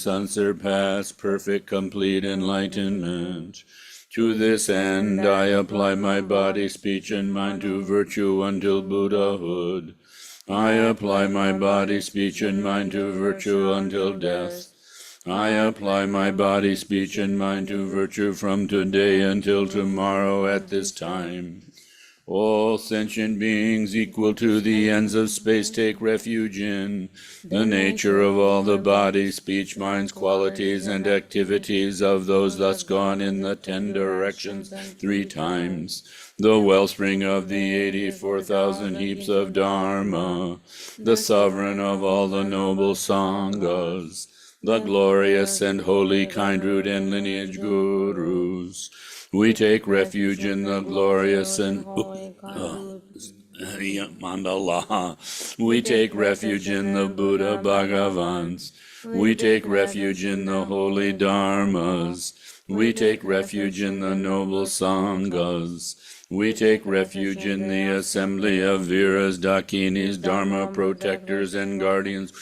unsurpassed, perfect, complete enlightenment. To this end I apply my body, speech, and mind to virtue until Buddhahood. I apply my body, speech, and mind to virtue until death. I apply my body, speech, and mind to virtue from today until tomorrow at this time. All sentient beings equal to the ends of space take refuge in the nature of all the body, speech, minds, qualities, and activities of those thus gone in the 10 directions 3 times. The wellspring of the 84,000 heaps of Dharma, the sovereign of all the noble Sanghas, the glorious and holy kind root and lineage gurus. We take refuge in the glorious and Mandala. We take refuge in the Buddha Bhagavans. We take refuge in the holy Dharmas. We take refuge in the noble Sanghas. We take refuge in the assembly of Viras, Dakinis, Dharma protectors and guardians,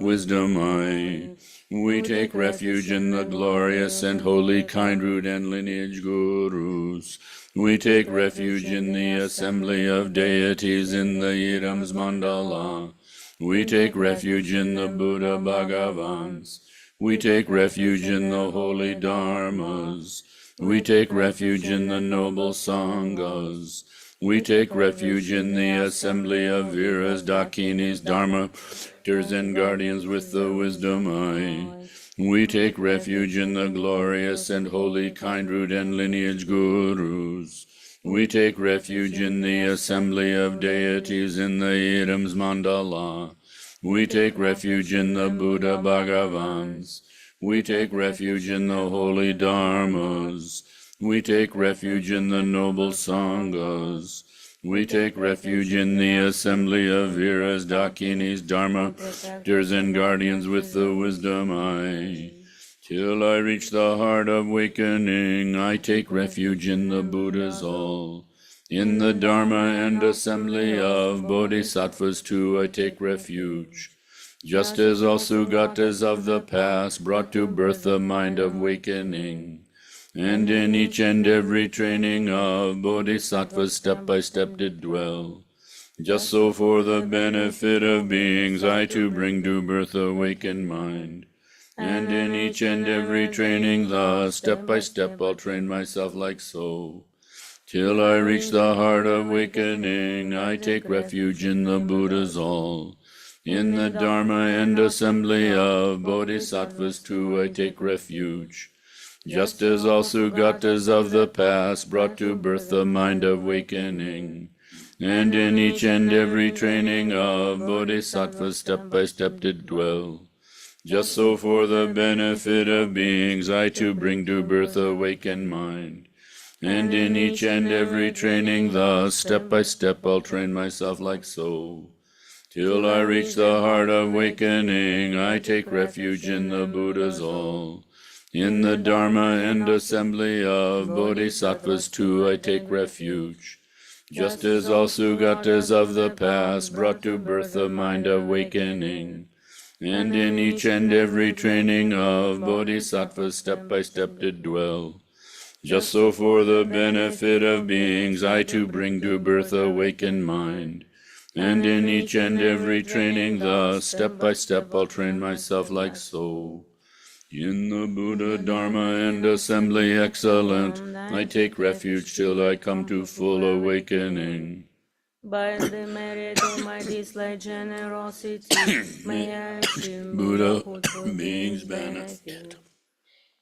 wisdom eye. We take refuge in the glorious and holy kind root and lineage gurus. We take refuge in the assembly of deities in the Idams Mandala. We take refuge in the Buddha Bhagavans. We take refuge in the holy Dharmas. We take refuge in the noble Sanghas. We take refuge in the assembly of Viras, Dakinis, Dharma protectors and guardians with the wisdom eye. We take refuge in the glorious and holy kind root and lineage gurus. We take refuge in the assembly of deities in the Idams Mandala. We take refuge in the Buddha Bhagavans. We take refuge in the holy Dharmas. We take refuge in the noble Sanghas. We take refuge in the assembly of Viras, Dakinis, Dharma protectors and guardians with the wisdom eye. Till I reach the heart of awakening, I take refuge in the Buddhas all. In the Dharma and assembly of Bodhisattvas too I take refuge. Just as all Sugatas of the past brought to birth the mind of awakening. And in each and every training of Bodhisattvas step by step did dwell. Just so for the benefit of beings I too bring to birth awakened mind. And in each and every training thus step by step I'll train myself like so. Till I reach the heart of awakening I take refuge in the Buddhas all. In the Dharma and assembly of Bodhisattvas too I take refuge. Just as all Sugatas of the past brought to birth the mind of awakening. And in each and every training of Bodhisattvas step by step did dwell. Just so for the benefit of beings I too bring to birth awakened mind. And in each and every training thus step by step I'll train myself like so. Till I reach the heart of awakening I take refuge in the Buddhas all. In the Dharma and assembly of Bodhisattvas too I take refuge. Just as all Sugatas of the past brought to birth the mind of awakening. And in each and every training of Bodhisattvas step by step did dwell. Just so for the benefit of beings I too bring to birth awakened mind. And in each and every training thus step by step I'll train myself like so. In the Buddha, Dharma, and assembly excellent, I take refuge till I come to full awakening. By the merit of my dislike generosity, may I achieve Buddha beings benefit.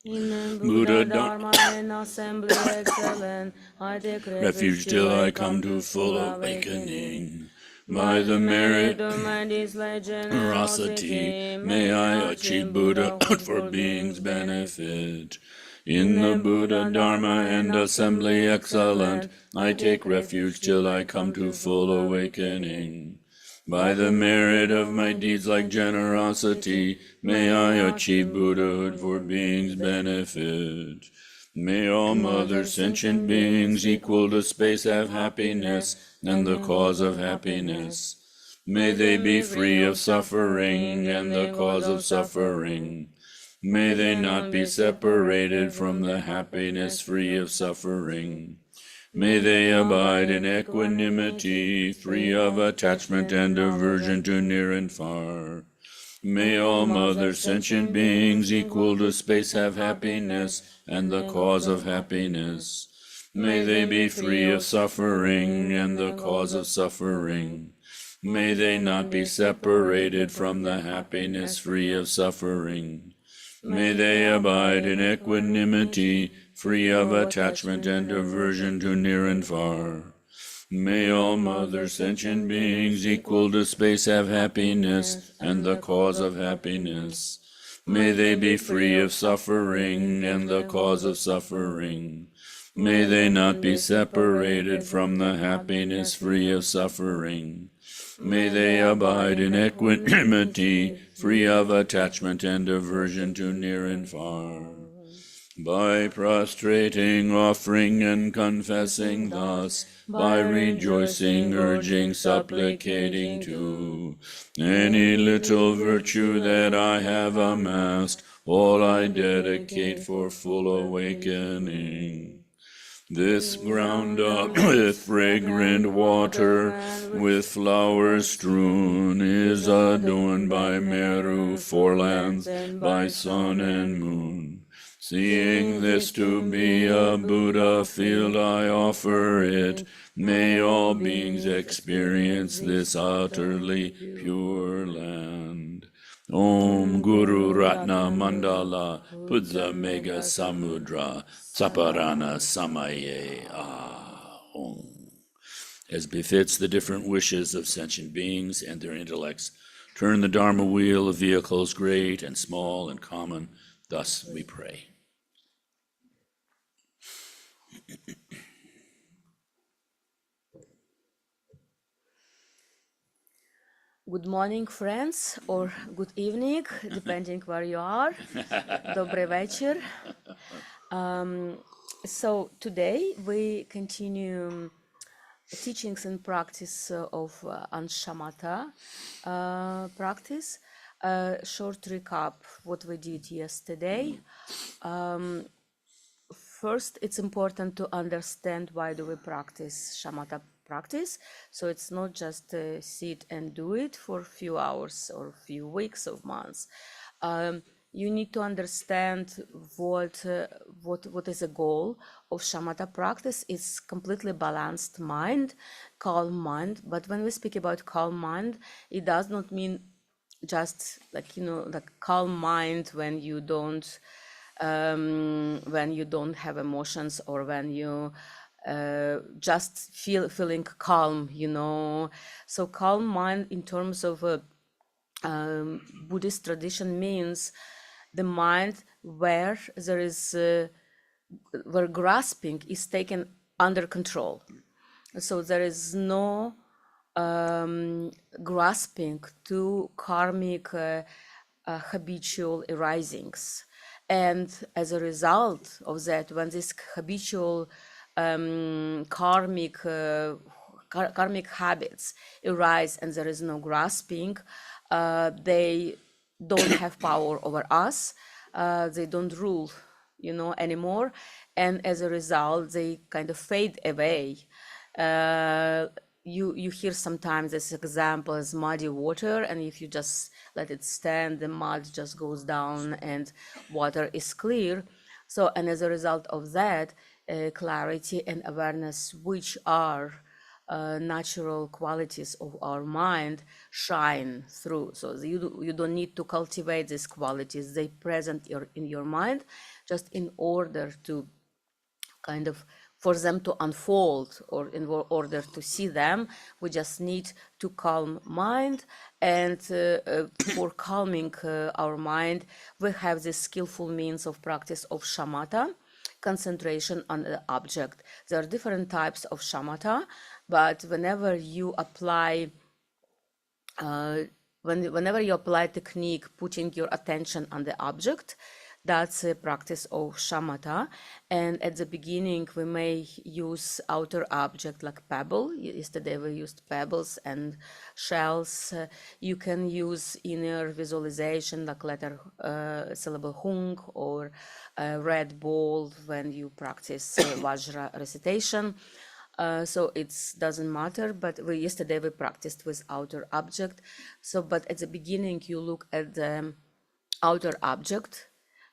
In the Buddha, Dharma, and assembly excellent, I take Refuge till I come to full awakening. By the merit of my dislike generosity, may I achieve Buddhahood for beings' benefit. In the Buddha, Dharma, and assembly excellent, I take refuge till I come to full awakening. By the merit of my deeds like generosity, may I achieve Buddhahood for beings' benefit. May all mother sentient beings equal to space have happiness and the cause of happiness. May they be free of suffering and the cause of suffering. May they not be separated from the happiness free of suffering. May they abide in equanimity, free of attachment and aversion to near and far. May all other sentient beings equal to space have happiness and the cause of happiness. May they be free of suffering and the cause of suffering. May they not be separated from the happiness free of suffering. May they abide in equanimity, free of attachment and aversion to near and far. May all other sentient beings equal to space have happiness and the cause of happiness. May they be free of suffering and the cause of suffering. May they not be separated from the happiness free of suffering. May they abide in equanimity, free of attachment and aversion to near and far. By prostrating, offering, and confessing thus, by rejoicing, urging, supplicating too, any little virtue that I have amassed, all I dedicate for full awakening. This ground up with fragrant water, with flowers strewn, is adorned by Meru, four lands, by sun and moon. Seeing this to be a Buddha field, I offer it. May all beings experience this utterly pure land. Om Guru Ratna Mandala Pudza Mega Samudra Saparana Samaye Om. As befits the different wishes of sentient beings and their intellects, turn the Dharma wheel of vehicles great and small and common. Thus we pray. Good morning, friends, or good evening, depending where you are. Dobry вечір. So today we continue teachings and practice of Shamata practice. Short recap what we did yesterday. First, it's important to understand why do we practice Shamata practice. So it's not just sit and do it for a few hours or a few weeks or months. You need to understand what is the goal of Shamata practice. It's completely balanced mind, calm mind. But when we speak about calm mind, it does not mean just like calm mind when you don't have emotions, or when you just feeling calm, So calm mind in terms of Buddhist tradition means the mind where there is where grasping is taken under control. So there is no grasping to karmic habitual arisings. And as a result of that, when this habitual karmic habits arise and there is no grasping, they don't have power over us. They don't rule, anymore. And as a result, they kind of fade away. You hear sometimes this example as muddy water, and if you just let it stand, the mud just goes down and water is clear. So, and as a result of that, clarity and awareness, which are natural qualities of our mind, shine through. So you don't need to cultivate these qualities. They present in your mind just in order to kind of for them to unfold, or in order to see them, we just need to calm mind. And for calming our mind, we have this skillful means of practice of Shamata, concentration on the object. There are different types of Shamata, but whenever you apply whenever you apply technique, putting your attention on the object, That's a practice of shamatha. And at the beginning, we may use outer object like pebble. Yesterday we used pebbles and shells. You can use inner visualization like letter syllable hung or a red ball when you practice Vajra recitation. So it doesn't matter, but yesterday we practiced with outer object. So, but at the beginning you look at the outer object,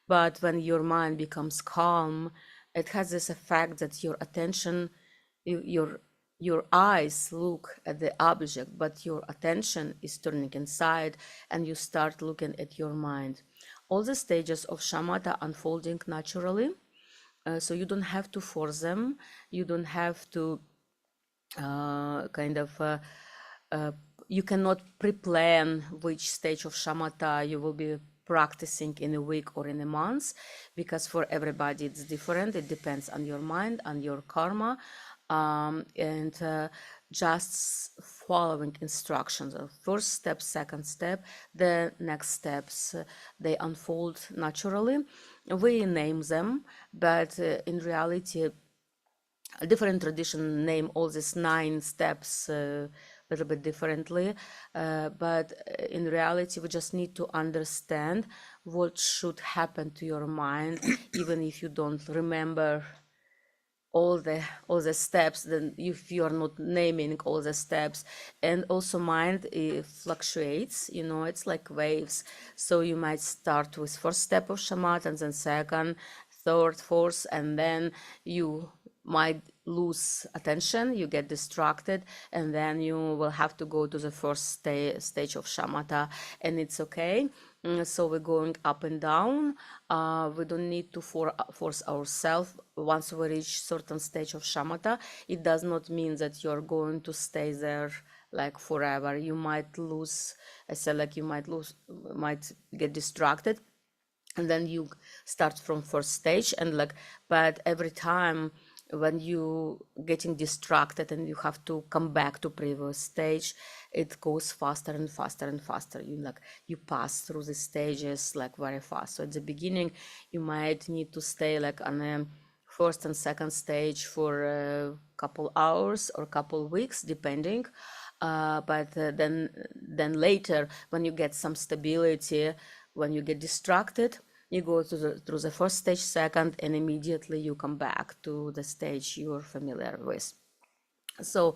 but when your mind becomes calm, it has this effect that your attention, your eyes look at the object, but your attention is turning inside and you start looking at your mind. All the stages of shamatha unfolding naturally, so you don't have to force them. You don't have to kind of you cannot pre-plan which stage of shamatha you will be practicing in a week or in a month, because for everybody it's different. It depends on your mind, on your karma, and just following instructions. First step, second step, the next steps, they unfold naturally. We name them, but in reality, a different tradition name all these 9 steps a little bit differently, but in reality we just need to understand what should happen to your mind even if you don't remember all the steps. Then if you are not naming all the steps, and also mind fluctuates, it's like waves. So you might start with first step of shamat and then second, third, fourth, and then you might lose attention, you get distracted, and then you will have to go to the first stage of shamatha, and it's okay. So we're going up and down. We don't need to force ourselves. Once we reach certain stage of shamatha, it does not mean that you're going to stay there like forever. You might lose, I said, like you might get distracted, and then you start from first stage, and like, but every time when you getting distracted and you have to come back to previous stage, it goes faster and faster and faster. You pass through the stages like very fast. So at the beginning you might need to stay like on a first and second stage for a couple hours or couple weeks depending, but then later when you get some stability, when you get distracted, you go through the first stage, second, and immediately you come back to the stage you're familiar with. So,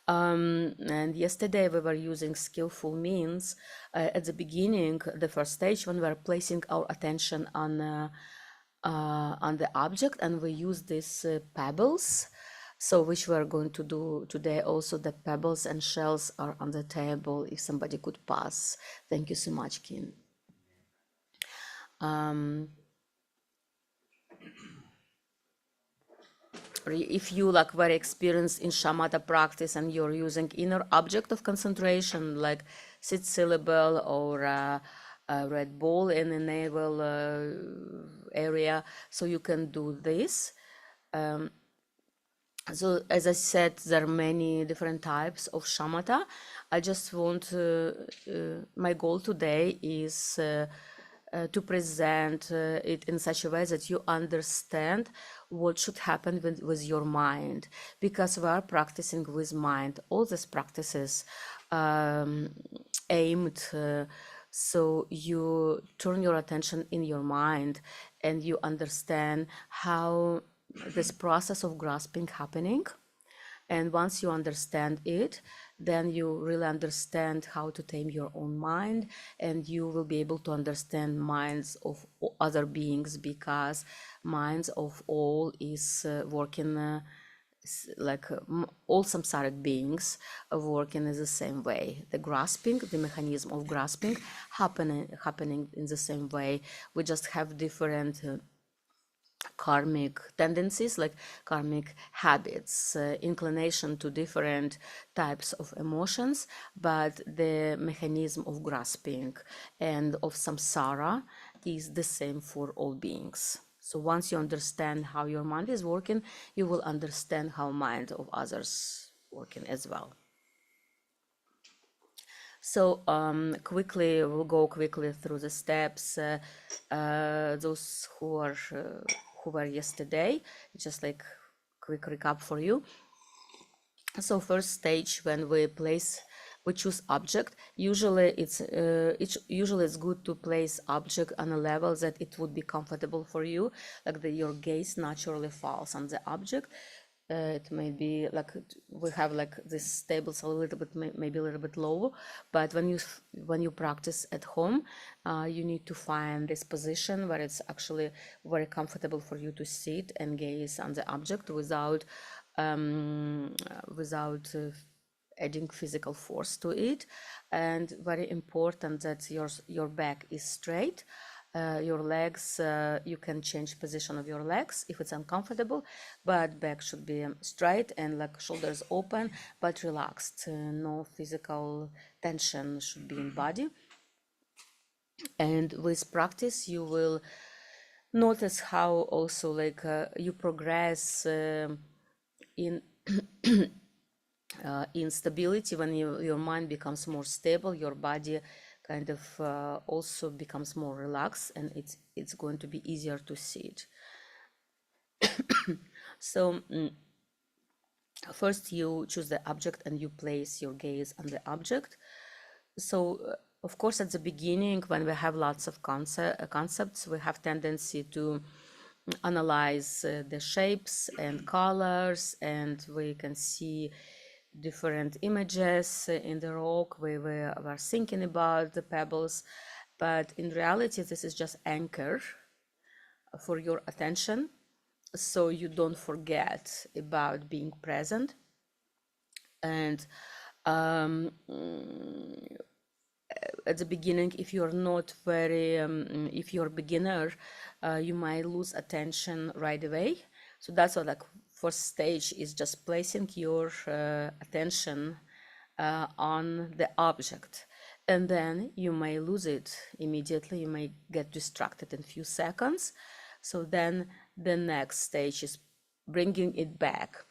and yesterday we were using skillful means. At the beginning, the first stage, when we were placing our attention on the object, and we use these pebbles. So, which we are going to do today. Also, the pebbles and shells are on the table. If somebody could pass, thank you so much, Kim. If you like very experienced in shamatha practice and you're using inner object of concentration like sit syllable or a red ball in the navel area, so you can do this. So as I said, there are many different types of shamatha. I just want my goal today is to present it in such a way that you understand what should happen with your mind, because we are practicing with mind. All these practices aimed so you turn your attention in your mind and you understand how this process of grasping happening. And once you understand it, then you really understand how to tame your own mind, and you will be able to understand minds of other beings, because minds of all is working like all samsaric beings are working in the same way. The grasping, the mechanism of grasping happening in the same way. We just have different karmic tendencies, like karmic habits, inclination to different types of emotions, but the mechanism of grasping and of samsara is the same for all beings. So once you understand how your mind is working, you will understand how mind of others working as well. So quickly, we'll go quickly through the steps. Those who were yesterday, just like quick recap for you. So first stage, when we choose object. Usually usually it's good to place object on a level that it would be comfortable for you, like your gaze naturally falls on the object. It may be like we have like this tables a little bit, maybe a little bit low, but when you practice at home, you need to find this position where it's actually very comfortable for you to sit and gaze on the object without without adding physical force to it. And very important that your back is straight. Your legs, you can change position of your legs if it's uncomfortable, but back should be straight and like shoulders open but relaxed. No physical tension should be in body. And with practice, you will notice how also like you progress in instability. When your mind becomes more stable, your body kind of also becomes more relaxed, and it's going to be easier to see it. So first you choose the object and you place your gaze on the object. So of course at the beginning, when we have lots of concepts, we have tendency to analyze the shapes and colors, and we can see different images in the rock. We were thinking about the pebbles, but in reality this is just anchor for your attention, so you don't forget about being present. And at the beginning, if you're not very if you're a beginner, you might lose attention right away. So that's what like first stage is, just placing your attention on the object, and then you may lose it immediately. You may get distracted in a few seconds. So then the next stage is bringing it back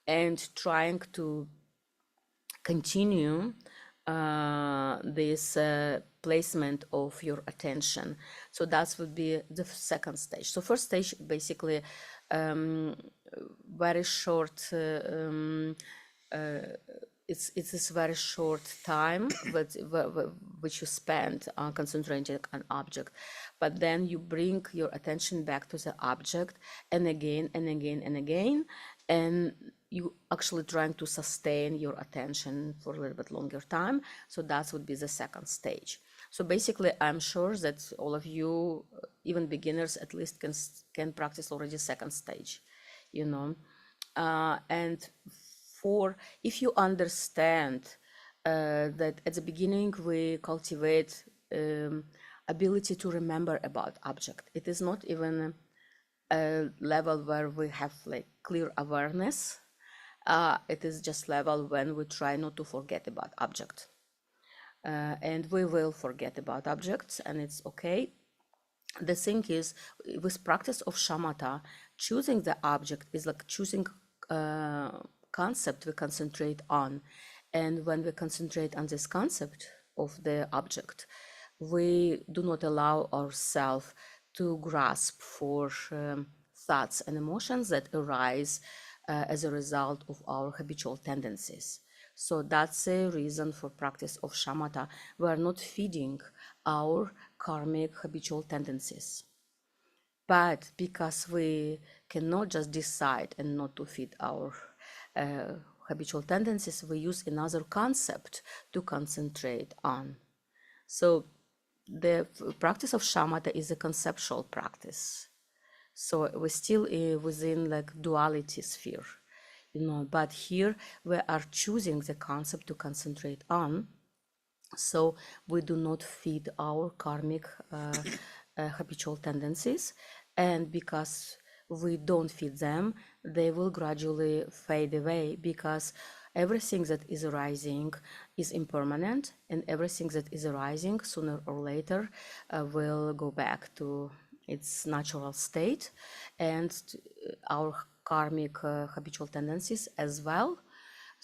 and trying to continue this placement of your attention. So that would be the second stage. So first stage, basically very short, it's this very short time which you spend on concentrating on object, but then you bring your attention back to the object, and again and again and again, and you actually trying to sustain your attention for a little bit longer time. So that would be the second stage. So basically, I'm sure that all of you, even beginners at least, can practice already second stage, you know. And for if you understand that at the beginning we cultivate ability to remember about object. It is not even a level where we have like clear awareness. It is just level when we try not to forget about object. And we will forget about objects, and it's okay. The thing is, with practice of shamatha, choosing the object is like choosing concept we concentrate on. And when we concentrate on this concept of the object, we do not allow ourselves to grasp for thoughts and emotions that arise as a result of our habitual tendencies. So that's a reason for practice of shamatha. We are not feeding our karmic habitual tendencies. But because we cannot just decide and not to feed our habitual tendencies, we use another concept to concentrate on. So the practice of shamatha is a conceptual practice. So we're still within like duality sphere, you know, but here we are choosing the concept to concentrate on. So we do not feed our karmic habitual tendencies, and because we don't feed them, they will gradually fade away, because everything that is arising is impermanent, and everything that is arising sooner or later will go back to its natural state, and our karmic habitual tendencies as well.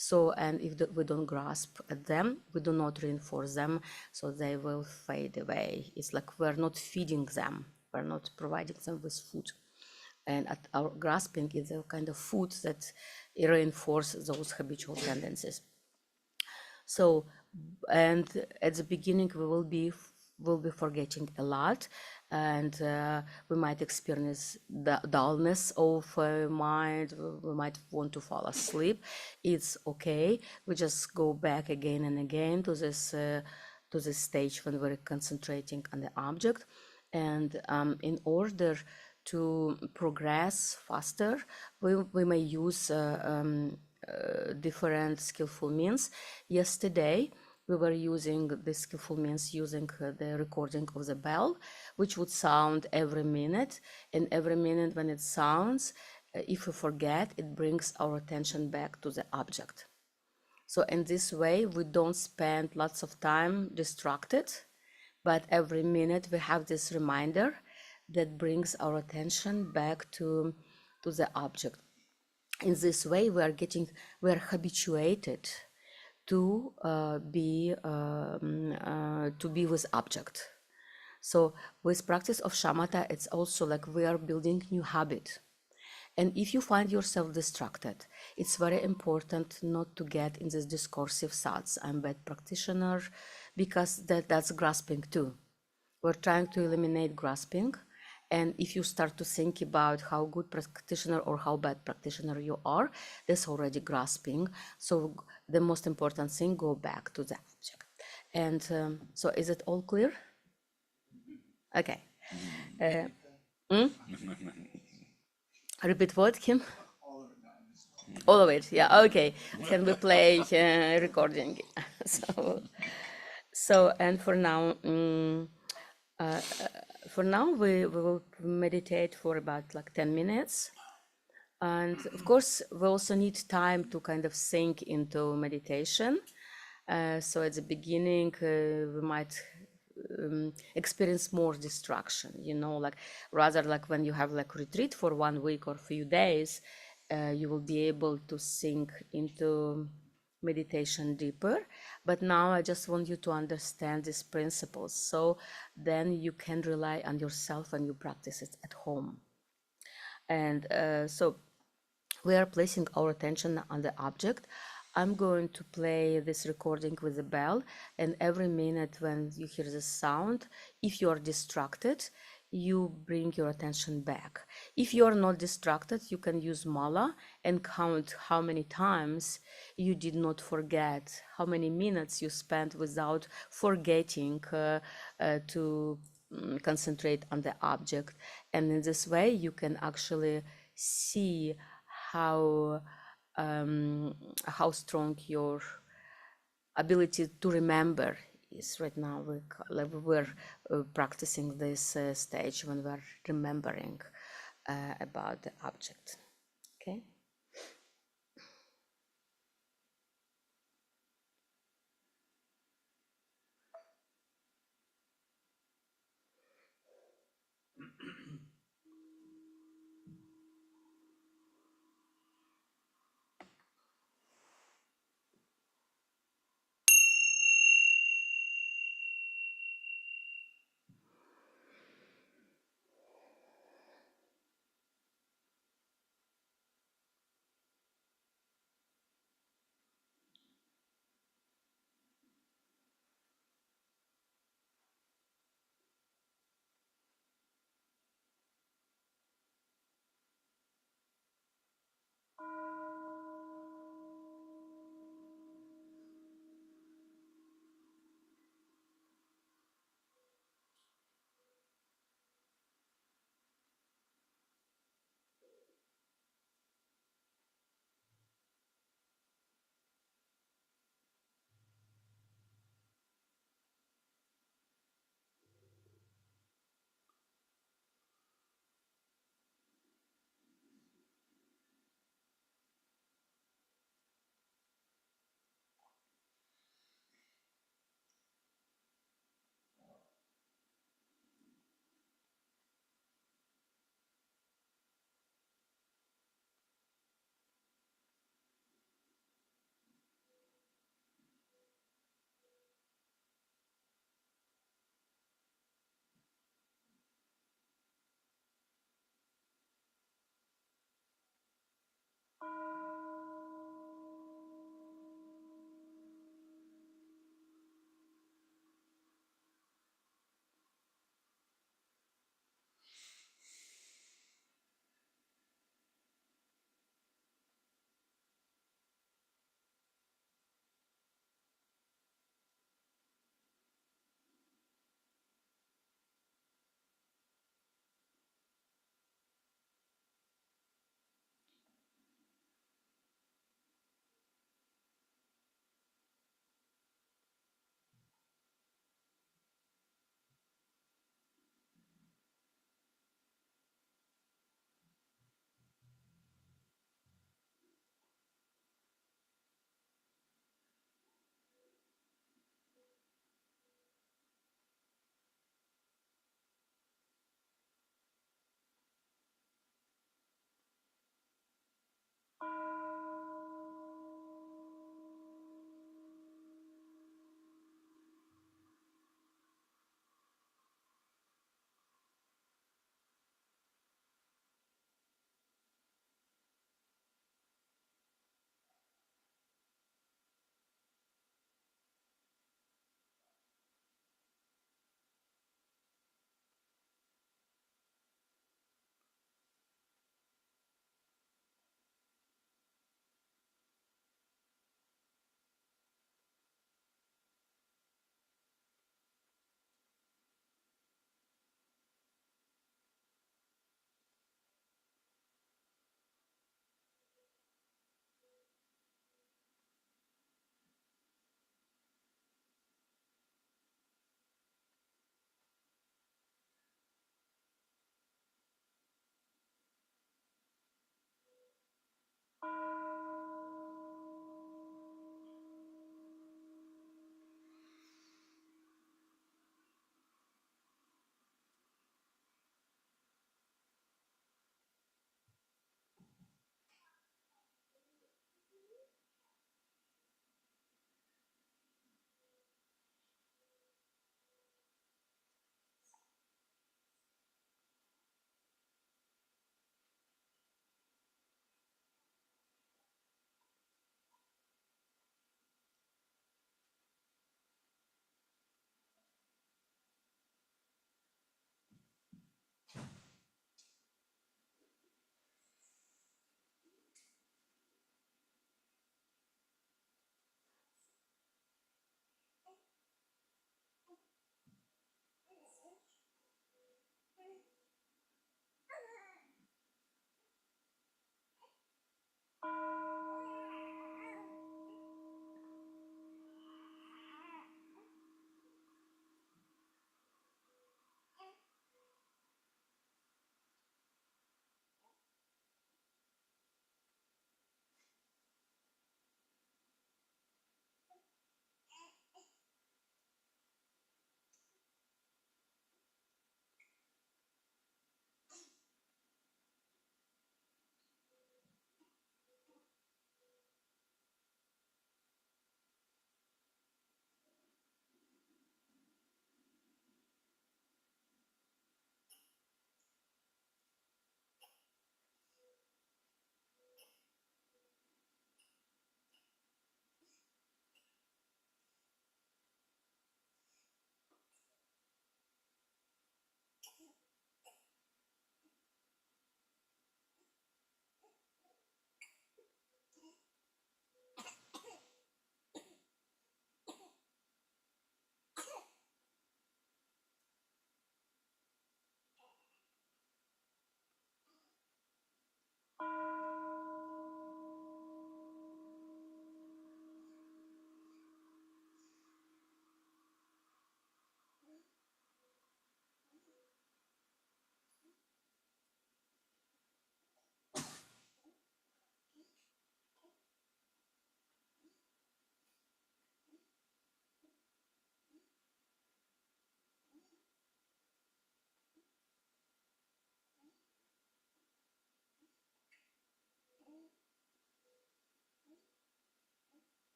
So, and if we don't grasp at them, we do not reinforce them, so they will fade away. It's like we're not feeding them, we're not providing them with food. And at our grasping is a kind of food that reinforce those habitual tendencies. So, and at the beginning, will be forgetting a lot, and we might experience the dullness of mind. We might want to fall asleep. It's okay. We just go back again and again to this stage when we're concentrating on the object, and in order to progress faster, we may use different skillful means. Yesterday, we were using the skillful means using the recording of the bell, which would sound every minute. And every minute when it sounds, if we forget, it brings our attention back to the object. So in this way, we don't spend lots of time distracted, but every minute we have this reminder that brings our attention back to the object. In this way, we are habituated to be with object. So with practice of shamatha, it's also like we are building new habit. And if you find yourself distracted, it's very important not to get in this discursive thoughts. I'm bad practitioner, because that's grasping too. We're trying to eliminate grasping. And if you start to think about how good practitioner or how bad practitioner you are, that's already grasping. So the most important thing, go back to the object. And so is it all clear? Okay. Repeat what, Kim? All of it, yeah, okay. Can we play recording? So, and for now, we will meditate for about like 10 minutes. And of course, we also need time to kind of sink into meditation. So at the beginning, we might experience more distraction, like rather like when you have like retreat for 1 week or few days, you will be able to sink into meditation deeper. But now I just want you to understand these principles, so then you can rely on yourself when you practice it at home. And so we are placing our attention on the object. I'm going to play this recording with the bell, and every minute when you hear the sound, if you are distracted, you bring your attention back. If you are not distracted, you can use mala and count how many times you did not forget, how many minutes you spent without forgetting to concentrate on the object. And in this way, you can actually see how strong your ability to remember is. Right now we're practicing this stage when we're remembering about the object. Okay.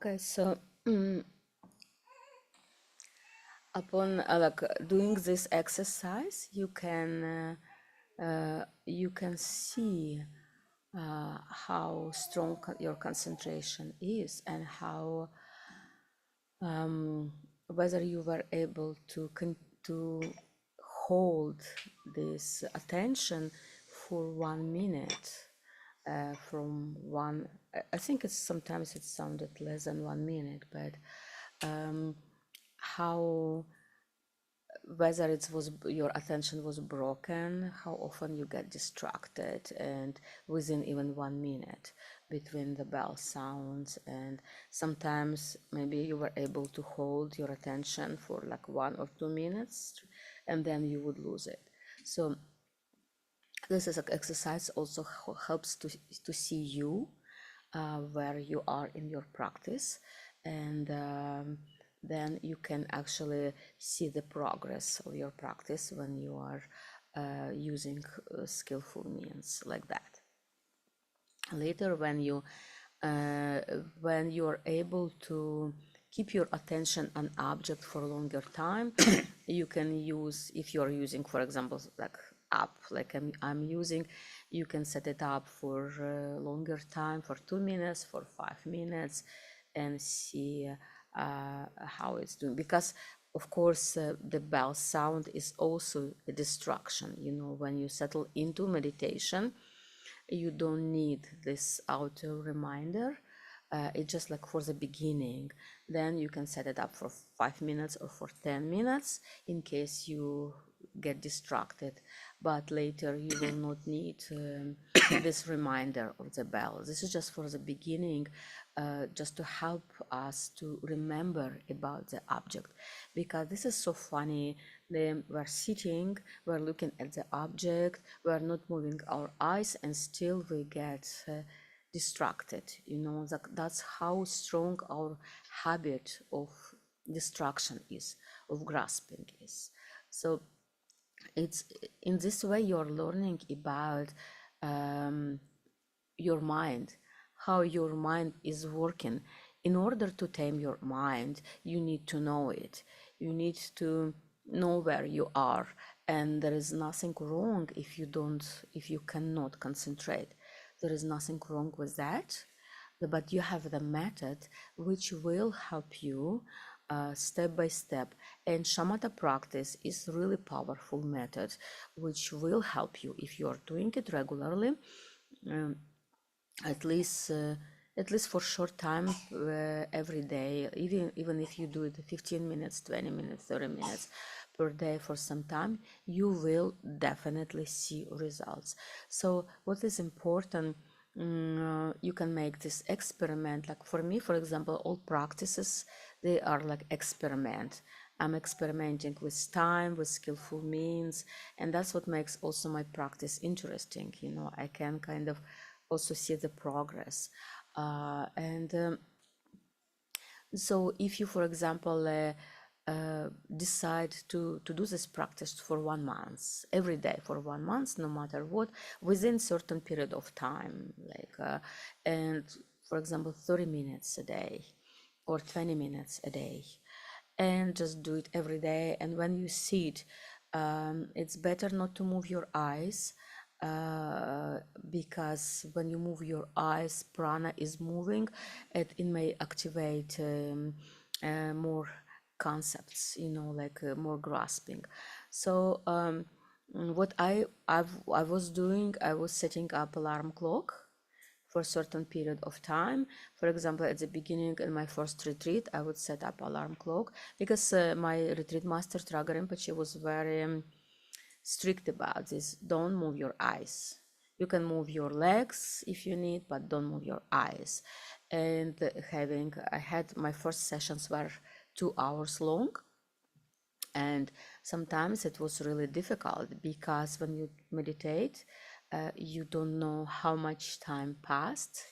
Okay, so upon doing this exercise, you can see how strong your concentration is, and how whether you were able to hold this attention for 1 minute, from one. I think it's sometimes it sounded less than 1 minute, but how, whether it was your attention was broken, how often you get distracted, and within even 1 minute between the bell sounds, and sometimes maybe you were able to hold your attention for like 1 or 2 minutes, and then you would lose it. So this is an exercise also helps to see you, where you are in your practice, and then you can actually see the progress of your practice when you are using skillful means like that. Later, when you are able to keep your attention on object for a longer time, you can use, if you're using, for example, like app like I'm using, you can set it up for a longer time, for 2 minutes, for 5 minutes, and see how it's doing. Because of course the bell sound is also a distraction. You know, when you settle into meditation, you don't need this auto reminder. It's just like for the beginning. Then you can set it up for 5 minutes or for 10 minutes in case you get distracted. But later you will not need this reminder of the bell. This is just for the beginning, just to help us to remember about the object. Because this is so funny. We're sitting, we're looking at the object, we're not moving our eyes, and still we get distracted. You know, that's how strong our habit of distraction is, of grasping is. So it's in this way you're learning about your mind, how your mind is working. In order to tame your mind, you need to know it. You need to know where you are, and there is nothing wrong if you cannot concentrate. There is nothing wrong with that, but you have the method which will help you step by step. And Shamata practice is really powerful method which will help you if you are doing it regularly, um, at least for short time, every day, even if you do it 15 minutes, 20 minutes, 30 minutes per day for some time, you will definitely see results. So what is important, you can make this experiment. Like for me, for example, all practices, they are like experiment. I'm experimenting with time, with skillful means, and that's what makes also my practice interesting. You know, I can kind of also see the progress. And so if you, for example, decide to do this practice for 1 month, every day for 1 month, no matter what, within certain period of time, and for example, 30 minutes a day or 20 minutes a day, and just do it every day. And when you sit, it's better not to move your eyes, because when you move your eyes, prana is moving, it may activate more concepts, you know, more grasping. So what I was doing, I was setting up alarm clock for a certain period of time. For example, at the beginning in my first retreat, I would set up alarm clock, because my retreat master Traga Rinpoche was very strict about this. Don't move your eyes. You can move your legs if you need, but don't move your eyes. And I had my first sessions were 2 hours long, and sometimes it was really difficult, because when you meditate, you don't know how much time passed,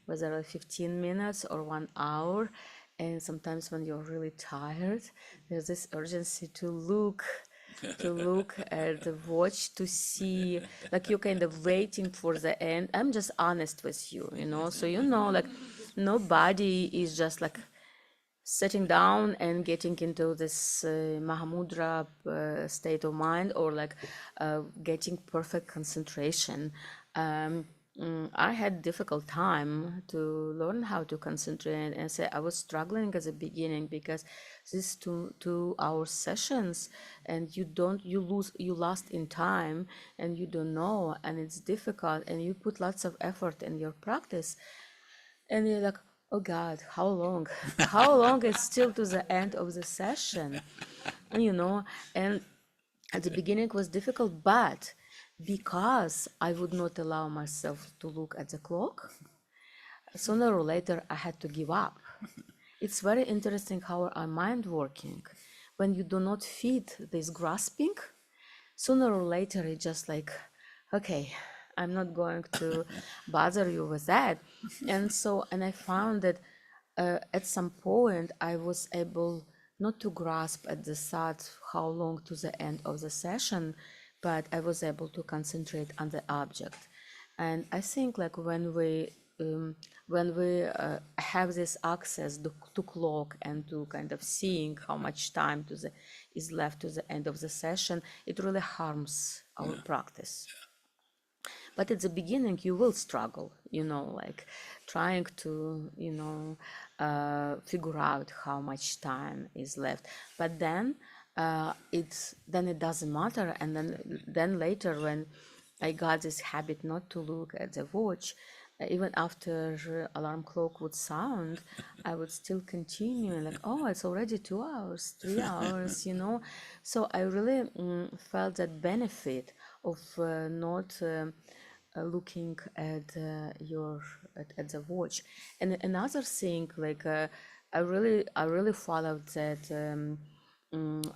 whether 15 minutes or 1 hour. And sometimes when you're really tired, there's this urgency to look at the watch, to see, like you're kind of waiting for the end. I'm just honest with you, you know, so you know, like nobody is just like sitting down and getting into this Mahamudra state of mind, or like getting perfect concentration. I had difficult time to learn how to concentrate, and say I was struggling at the beginning because these 2 hour sessions, and you lost in time, and you don't know, and it's difficult, and you put lots of effort in your practice, and you're like, oh God, how long? How long is still to the end of the session? And at the beginning it was difficult, but because I would not allow myself to look at the clock, sooner or later I had to give up. It's very interesting how our mind working. When you do not feed this grasping, sooner or later it's just like, okay, I'm not going to bother you with that. And I found that at some point I was able not to grasp at the thought how long to the end of the session, but I was able to concentrate on the object. And I think like when we have this access to clock and to kind of seeing how much time is left to the end of the session, it really harms our practice. But at the beginning you will struggle, like trying to figure out how much time is left. But then it doesn't matter. And then later, when I got this habit not to look at the watch, even after alarm clock would sound, I would still continue, like, oh, it's already 2 hours, 3 hours, So I really felt that benefit of not looking at at the watch. And another thing, like I really followed that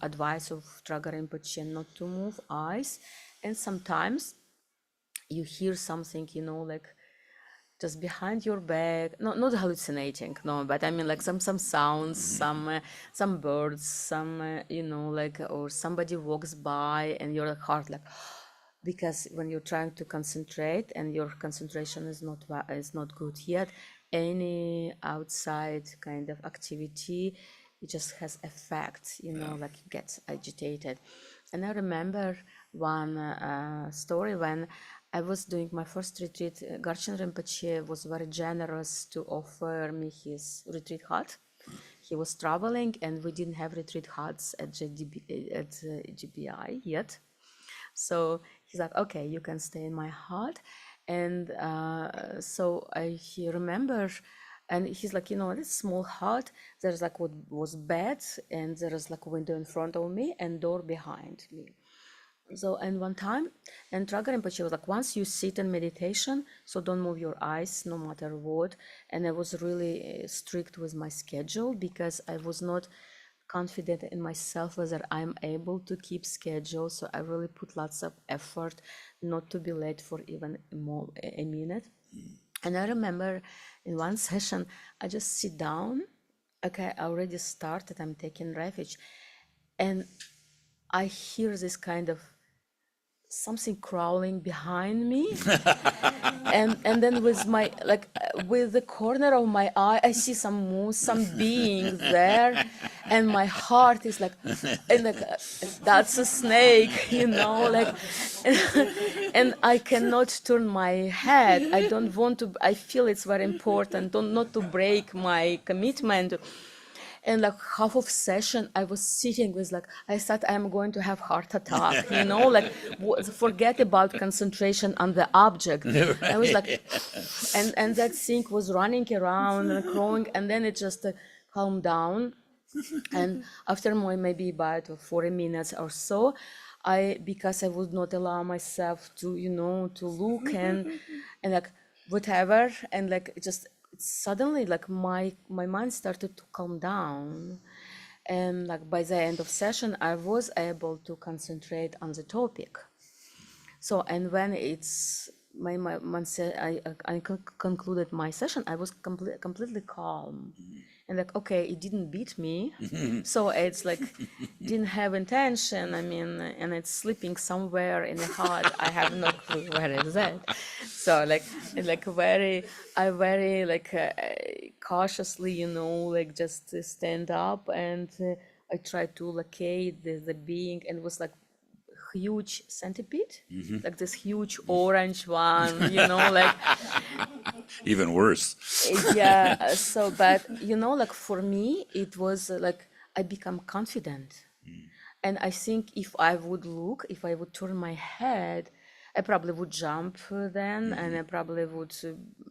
advice of Traga Rinpoche not to move eyes. And sometimes you hear something, like just behind your back, not hallucinating, no, but I mean like some sounds, some birds, like, or somebody walks by and your heart like, because when you're trying to concentrate and your concentration is not good yet, any outside kind of activity, it just has effect, like it gets agitated. And I remember one story when I was doing my first retreat. Garchen Rinpoche was very generous to offer me his retreat hut. He was traveling and we didn't have retreat huts at GBI yet. So he's like, okay, you can stay in my hut. And he remember, and he's like, this small hut, there's like what was bed, and there is like a window in front of me and door behind me. So, and one time, and Traga Rinpoche was like, once you sit in meditation, so don't move your eyes no matter what. And I was really strict with my schedule because I was not confident in myself whether I'm able to keep schedule. So I really put lots of effort not to be late for even a minute. And I remember in one session, I just sit down. Okay, I already started, I'm taking refuge. And I hear this kind of something crawling behind me. and then with my with the corner of my eye I see some being there, and my heart is like, and like that's a snake, like and I cannot turn my head. I don't want to. I feel it's very important not to break my commitment. And like half of session, I was sitting with like, I thought I'm going to have heart attack, like forget about concentration on the object. Right. I was like, and that thing was running around and crawling, and then it just calmed down. And after maybe about 40 minutes or so, because I would not allow myself to, to look and like whatever, and like it just, suddenly like my mind started to calm down, and like by the end of session I was able to concentrate on the topic. So, and when it's I concluded my session, I was completely calm. And like, okay, it didn't beat me. So it's like, didn't have intention. I mean, and it's sleeping somewhere in the heart. I have no clue where is that. So like very like cautiously, like just stand up, and I tried to locate the being, and it was like huge centipede, like this huge orange one, like Even worse. yeah. So, but like for me, it was like I become confident. And I think if I would look, if I would turn my head, I probably would jump then, and I probably would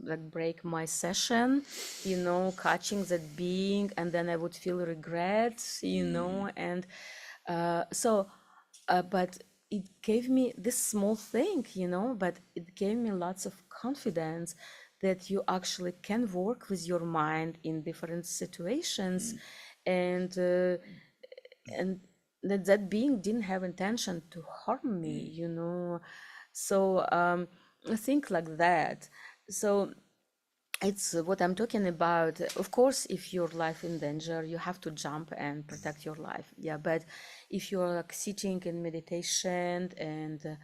like break my session, catching that being, and then I would feel regret, and but it gave me this small thing, but it gave me lots of confidence that you actually can work with your mind in different situations, and and that being didn't have intention to harm me, so I think like that. So it's what I'm talking about. Of course, if your life in danger, you have to jump and protect your life. Yeah, but if you're like sitting in meditation, and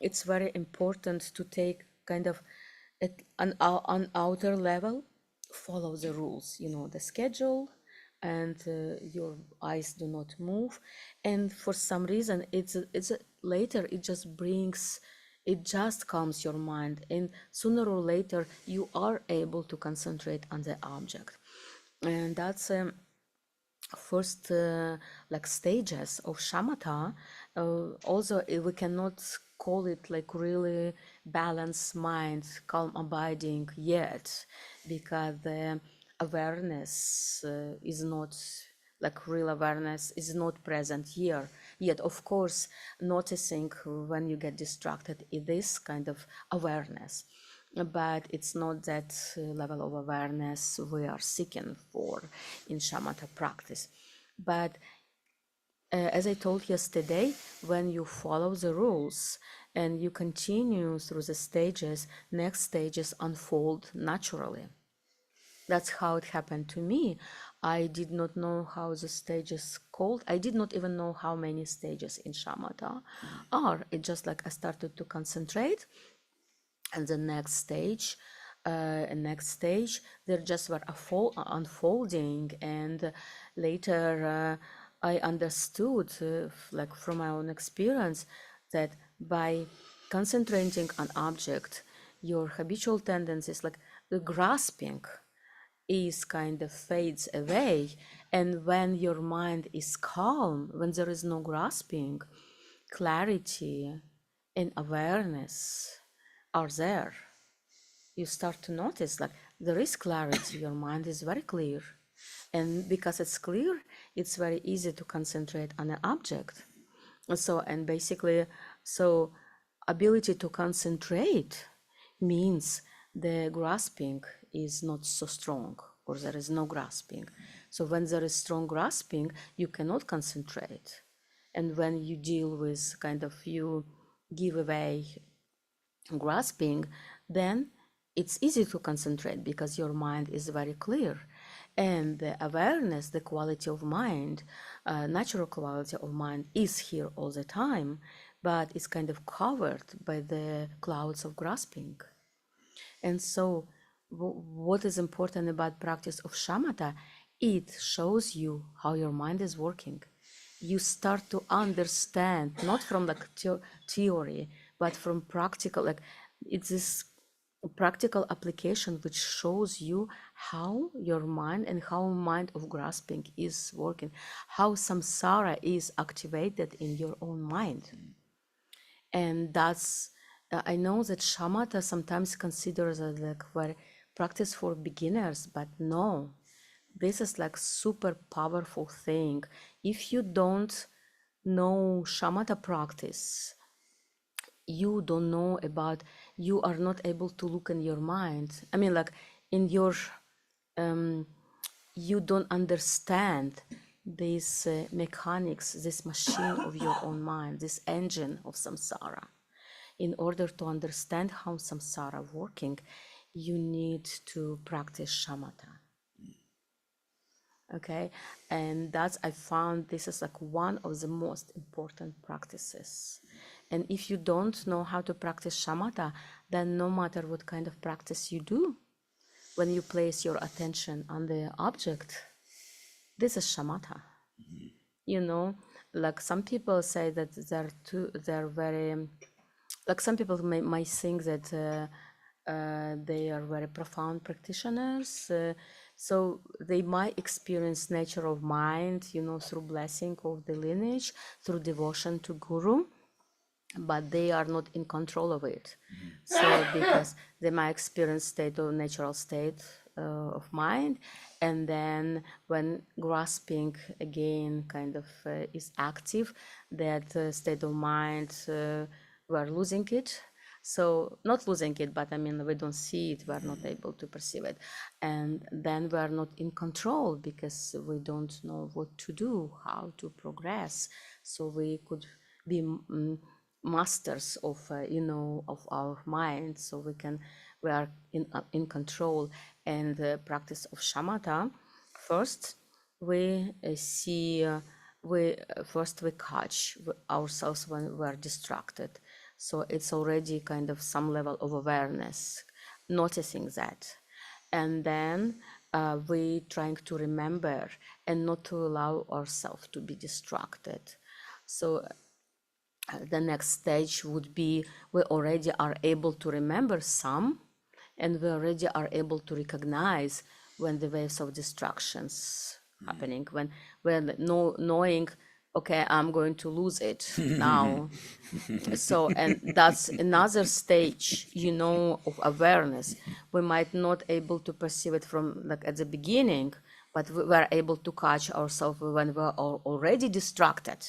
it's very important to take kind of at an outer level, follow the rules, the schedule, and your eyes do not move. And for some reason, later it just brings, it just calms your mind, and sooner or later you are able to concentrate on the object. And that's first like stages of shamatha. Also, we cannot call it like really balanced mind, calm abiding yet, because the awareness is not, like real awareness is not present here yet. Of course, noticing when you get distracted, it is kind of awareness, but it's not that level of awareness we are seeking for in shamatha practice. But as I told yesterday, when you follow the rules and you continue through the stages, next stages unfold naturally. That's how it happened to me. I did not know how the stages called. I did not even know how many stages in shamatha are. It just like I started to concentrate, and the next stage, they just were unfolding. And later I understood, like from my own experience, that by concentrating on object, your habitual tendencies, like the grasping, is kind of fades away. And when your mind is calm, when there is no grasping, clarity and awareness are there. You start to notice like there is clarity, your mind is very clear. And because it's clear, it's very easy to concentrate on an object. So, and basically, so ability to concentrate means the grasping is not so strong, or there is no grasping. So when there is strong grasping, you cannot concentrate. And when you deal with kind of, you give away grasping, then it's easy to concentrate because your mind is very clear. And the awareness, the quality of mind, natural quality of mind is here all the time, but it's kind of covered by the clouds of grasping. And so, what is important about practice of shamatha? It shows you how your mind is working. You start to understand, not from like theory, but from practical. Like it's this practical application which shows you how your mind and how mind of grasping is working, how samsara is activated in your own mind. And that's I know that shamatha sometimes considers it like very practice for beginners, but no, this is like super powerful thing. If you don't know shamatha practice, you don't know about, you are not able to look in your mind, I mean like in your you don't understand this mechanics, this machine of your own mind, this engine of samsara. In order to understand how samsara working, you need to practice shamatha. Okay, and that's, I found this is like one of the most important practices. And if you don't know how to practice shamatha, then no matter what kind of practice you do, when you place your attention on the object, this is shamatha. You know, like some people say that they're very, like some people might think that they are very profound practitioners. So they might experience nature of mind, you know, through blessing of the lineage, through devotion to guru, but they are not in control of it. So because they might experience state of natural state of mind, and then when grasping again kind of is active, that state of mind, we're losing it. So not losing it, but I mean, we don't see it, we're not able to perceive it. And then we're not in control because we don't know what to do, how to progress. So we could be masters of, you know, of our mind. So we are in control. And the practice of shamatha, first we see, first we catch ourselves when we're distracted. So it's already kind of some level of awareness, noticing that. And then we trying to remember and not to allow ourselves to be distracted. So the next stage would be we already are able to remember some, and we already are able to recognize when the waves of distractions happening, when knowing, okay, I'm going to lose it now. So, and that's another stage, you know, of awareness. We might not able to perceive it from like at the beginning, but we are able to catch ourselves when we're already distracted.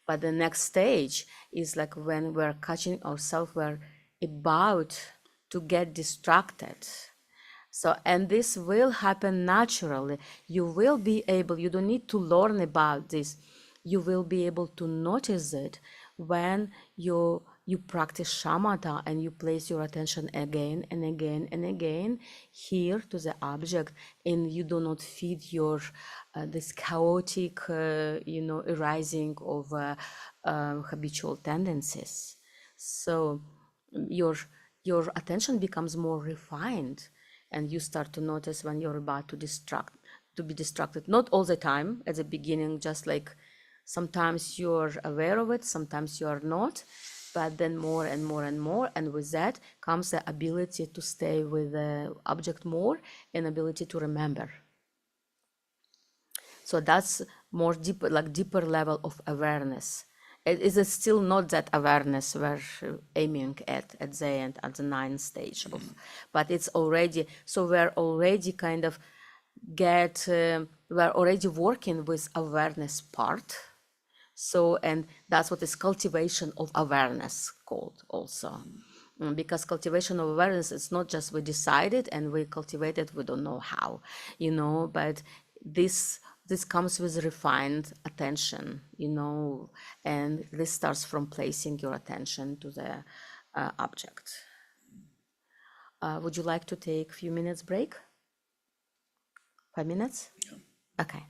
But the next stage is like when we're catching ourselves, we're about to get distracted. So, and this will happen naturally. You will be able, you don't need to learn about this. You will be able to notice it when you practice shamatha and you place your attention again and again and again here to the object, and you do not feed your this chaotic, you know, arising of habitual tendencies. So your attention becomes more refined, and you start to notice when you're about to be distracted. Not all the time at the beginning, just like sometimes you're aware of it, sometimes you're not, but then more and more and more. And with that comes the ability to stay with the object more and ability to remember. So that's more deeper, like deeper level of awareness. It is still not that awareness we're aiming at the end, at the ninth stage of, but it's already, so we're already kind of we're already working with awareness part. So, and that's what is cultivation of awareness called also. Because cultivation of awareness, it's not just we decided and we cultivate it, we don't know how, you know, but this comes with refined attention, you know, and this starts from placing your attention to the object. Would you like to take a few minutes break? 5 minutes? Yeah. Okay.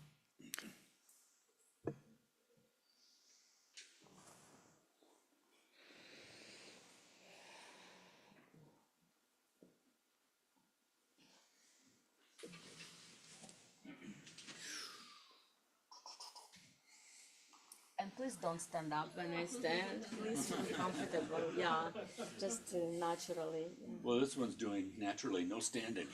And please don't stand up when I stand. Please feel comfortable. Yeah, just naturally. Yeah. Well, this one's doing naturally, no standing.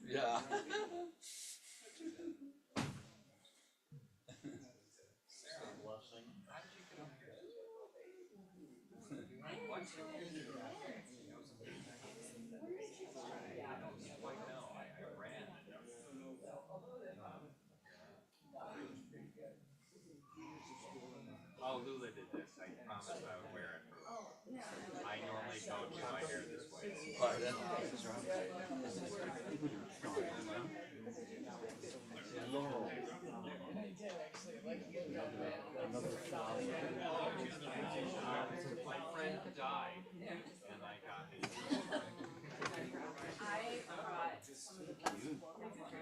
Yeah. another flower. My friend died, and I got it.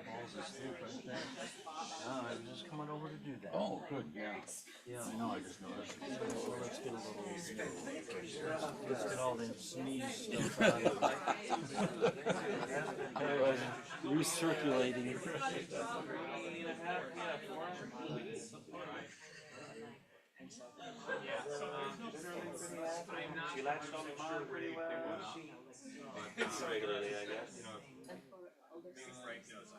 Balls asleep right there. No, I'm just coming over to do that. Oh, good, yeah. Yeah. I know, I just noticed. So let's get a little, let's get all that sneeze stuff out of it. Recirculating. She latched on the mom pretty well. Regularly, I guess. Maybe Frank knows.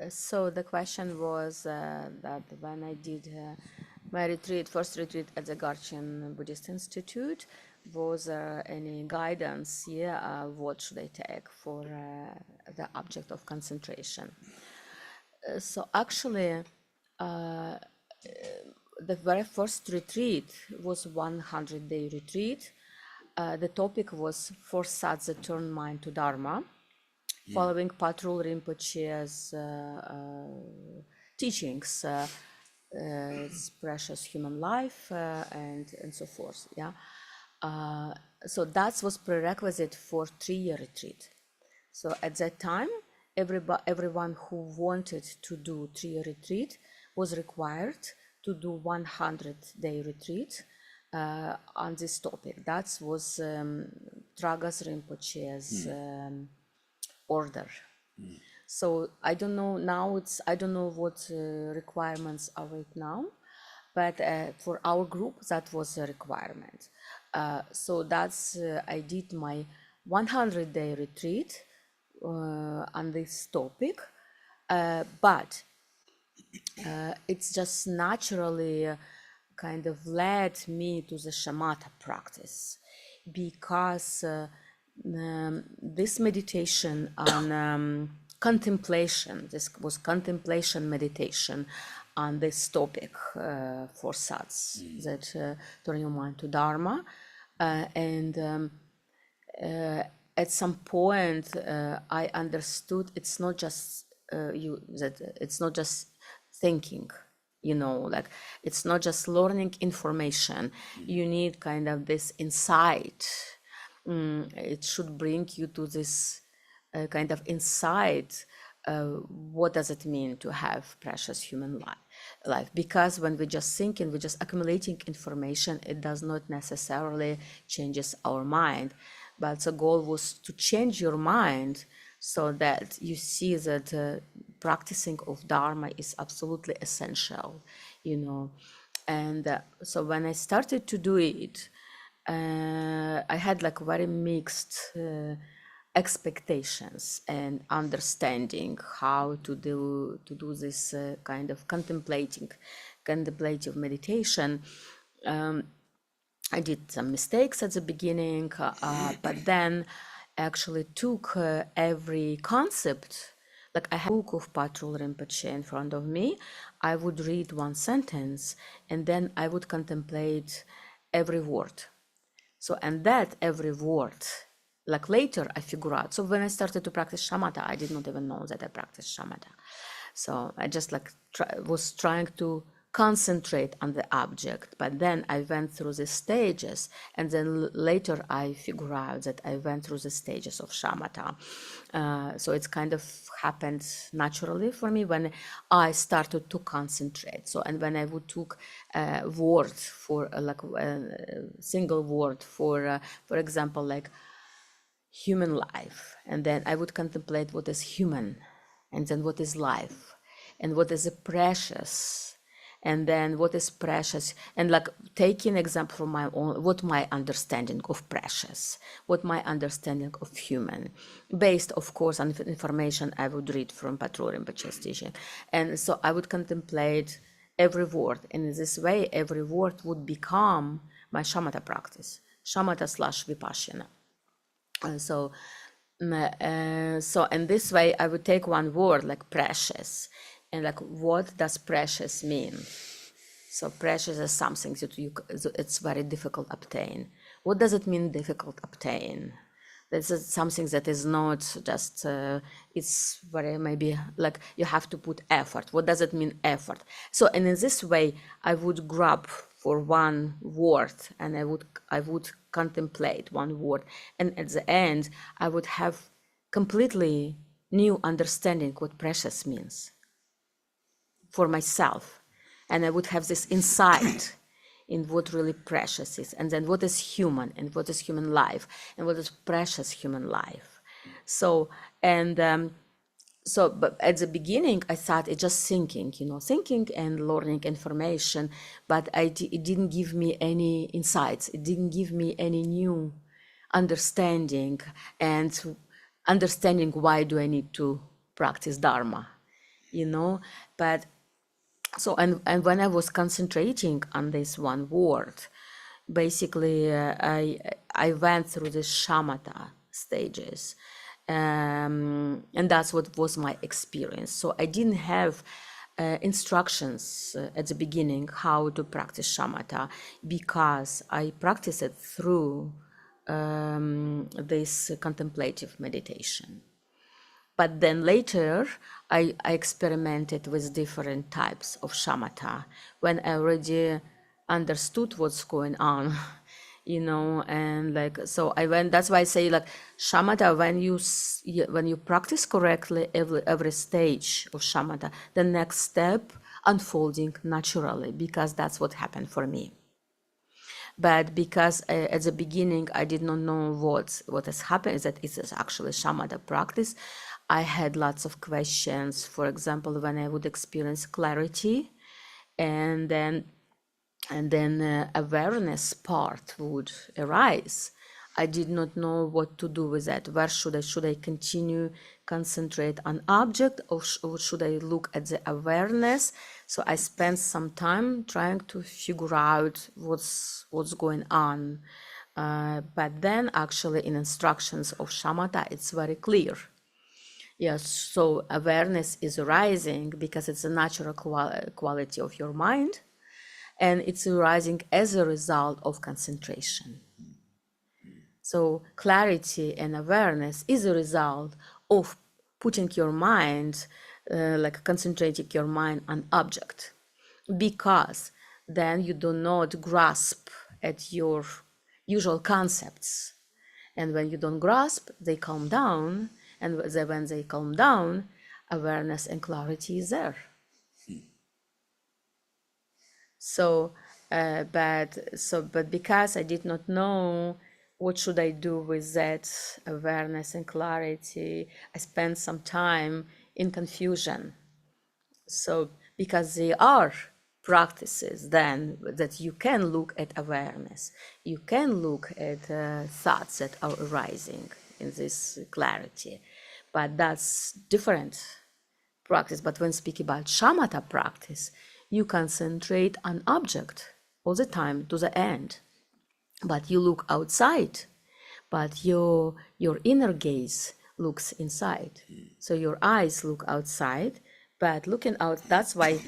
So the question was that when I did my retreat, first retreat at the Garchen Buddhist Institute, was there any guidance? Yeah, what should I take for the object of concentration? So actually, the very first retreat was 100-day retreat. The topic was four sats that turn mind to Dharma, following Patrul Rinpoche's teachings, it's precious human life, and so forth. Yeah, so that was prerequisite for 3-year retreat. So at that time, everyone who wanted to do 3-year retreat was required to do 100-day retreat on this topic. That was Tragas Rinpoche's order. So I don't know now. I don't know what requirements are right now, but for our group that was a requirement. So that's I did my 100-day retreat on this topic, but it's just naturally kind of led me to the Shamata practice, because this meditation on contemplation, this was contemplation meditation on this topic, for sats that turn your mind to Dharma, and at some point I understood it's not just it's not just thinking, like it's not just learning information. You need kind of this insight. It should bring you to this kind of insight. What does it mean to have precious human life? Because when we just thinking, we're just accumulating information, it does not necessarily changes our mind. But the goal was to change your mind so that you see that practicing of Dharma is absolutely essential, And so when I started to do it, I had like very mixed expectations and understanding how to do this kind of contemplative meditation. I did some mistakes at the beginning, but then actually took every concept. Like I had a book of Patrul Rinpoche in front of me. I would read one sentence and then I would contemplate every word. So, and that every word, like later I figure out. So when I started to practice Shamata, I did not even know that I practiced Shamata. So I just like was trying to concentrate on the object, but then I went through the stages, and then later I figure out that I went through the stages of Shamata. So it's kind of happened naturally for me when I started to concentrate. So, and when I would took a word for like a single word for example, like human life, and then I would contemplate what is human, and then what is life, and what is precious, and then what is precious, and like taking example from my own, what my understanding of precious, what my understanding of human, based of course on information I would read from Patrul Rinpoche's teaching. And so I would contemplate every word, and in this way every word would become my Shamata practice, Shamata / Vipassana. So in this way I would take one word like precious, and like what does precious mean? So precious is something that it's very difficult to obtain. What does it mean difficult to obtain? This is something that is not just it's very maybe like you have to put effort. What does it mean effort? So, and in this way I would grab for one word, and I would contemplate one word, and at the end I would have completely new understanding what precious means for myself, and I would have this insight in what really precious is, and then what is human, and what is human life, and what is precious human life. So, and So, but at the beginning, I thought it's just thinking, thinking and learning information, but it didn't give me any insights. It didn't give me any new understanding and understanding why do I need to practice Dharma, But so, and when I was concentrating on this one word, basically I went through the Shamata stages, and that's what was my experience. So I didn't have instructions at the beginning how to practice Shamata, because I practiced it through this contemplative meditation. But then later, I experimented with different types of shamatha when I already understood what's going on, and so I went. That's why I say shamatha, when you practice correctly every stage of shamatha, the next step unfolding naturally, because that's what happened for me. But because at the beginning I did not know what has happened, is that it is actually shamatha practice, I had lots of questions. For example, when I would experience clarity, and then awareness part would arise, I did not know what to do with that. Where should I continue concentrate on object, or should I look at the awareness? So I spent some time trying to figure out what's going on. But then actually in instructions of shamatha, it's very clear. Yes, so awareness is arising because it's a natural quality of your mind, and it's arising as a result of concentration. So clarity and awareness is a result of putting your mind, concentrating your mind on object, because then you do not grasp at your usual concepts. And when you don't grasp, they calm down. And when they calm down, awareness and clarity is there. So, but because I did not know what should I do with that awareness and clarity, I spent some time in confusion. So, because they are practices then that you can look at awareness, you can look at thoughts that are arising in this clarity, but that's different practice. But when speaking about shamatha practice, you concentrate on object all the time to the end, but you look outside, but your inner gaze looks inside. So your eyes look outside, but looking out, that's why.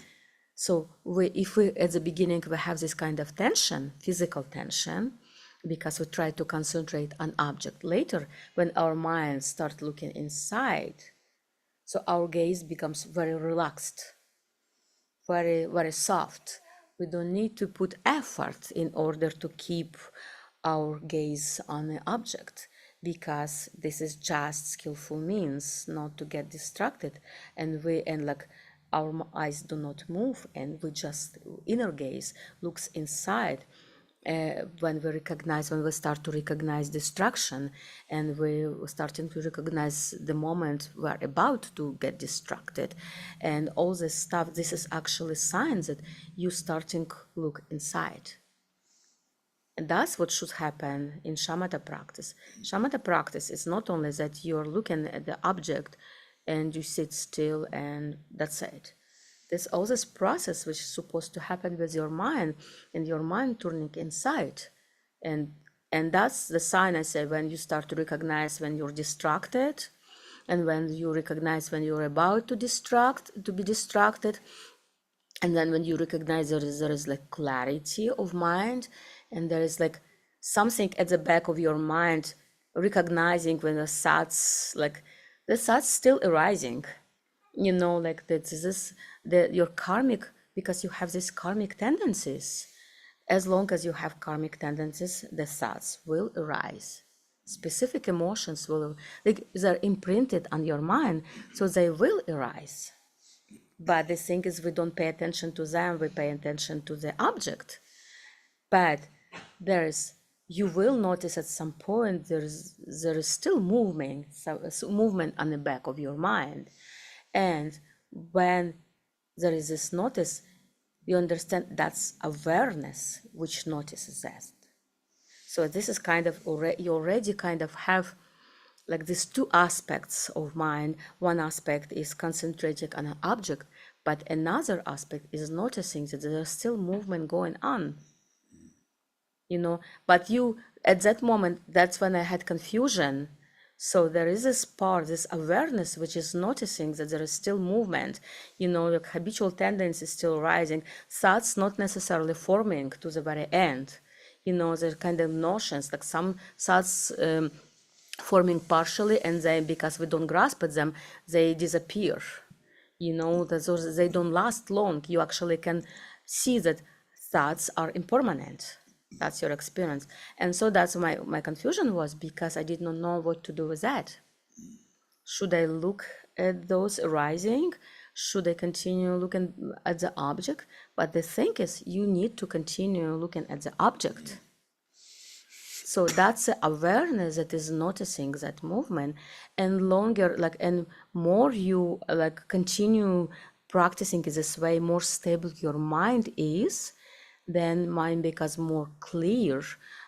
So if we at the beginning we have this kind of tension, physical tension, because we try to concentrate on object. Later, when our minds start looking inside, so our gaze becomes very relaxed, very, very soft. We don't need to put effort in order to keep our gaze on an object, because this is just skillful means not to get distracted, and our eyes do not move, and we just inner gaze looks inside. When we start to recognize distraction, and we're starting to recognize the moment we're about to get distracted, and all this stuff, this is actually signs that you starting look inside. And that's what should happen in shamatha practice. Shamatha practice is not only that you're looking at the object and you sit still and that's it. There's all this process which is supposed to happen with your mind, and your mind turning inside. And that's the sign, I say, when you start to recognize when you're distracted, and when you recognize when you're about to be distracted, and then when you recognize there is like clarity of mind, and there is like something at the back of your mind recognizing when the thoughts still arising, like that this your karmic, because you have these karmic tendencies. As long as you have karmic tendencies, the thoughts will arise. Specific emotions will, they're imprinted on your mind, so they will arise. But the thing is, we don't pay attention to them, we pay attention to the object. But you will notice at some point there is still movement on the back of your mind. And when there is this notice, you understand that's awareness which notices that. So this is kind of you already kind of have like these two aspects of mind. One aspect is concentrating on an object, but another aspect is noticing that there's still movement going on. But you, at that moment, that's when I had confusion. So there is this part, this awareness, which is noticing that there is still movement, like habitual tendency is still rising, thoughts not necessarily forming to the very end. There kind of notions, like some thoughts forming partially, and then because we don't grasp at them, they disappear. They don't last long. You actually can see that thoughts are impermanent. That's your experience. And so that's my confusion was, because I did not know what to do with that. Should I look at those arising? Should I continue looking at the object? But the thing is, you need to continue looking at the object. So that's the awareness that is noticing that movement, and longer, and more you continue practicing this way, more stable your mind is, then mind becomes more clear.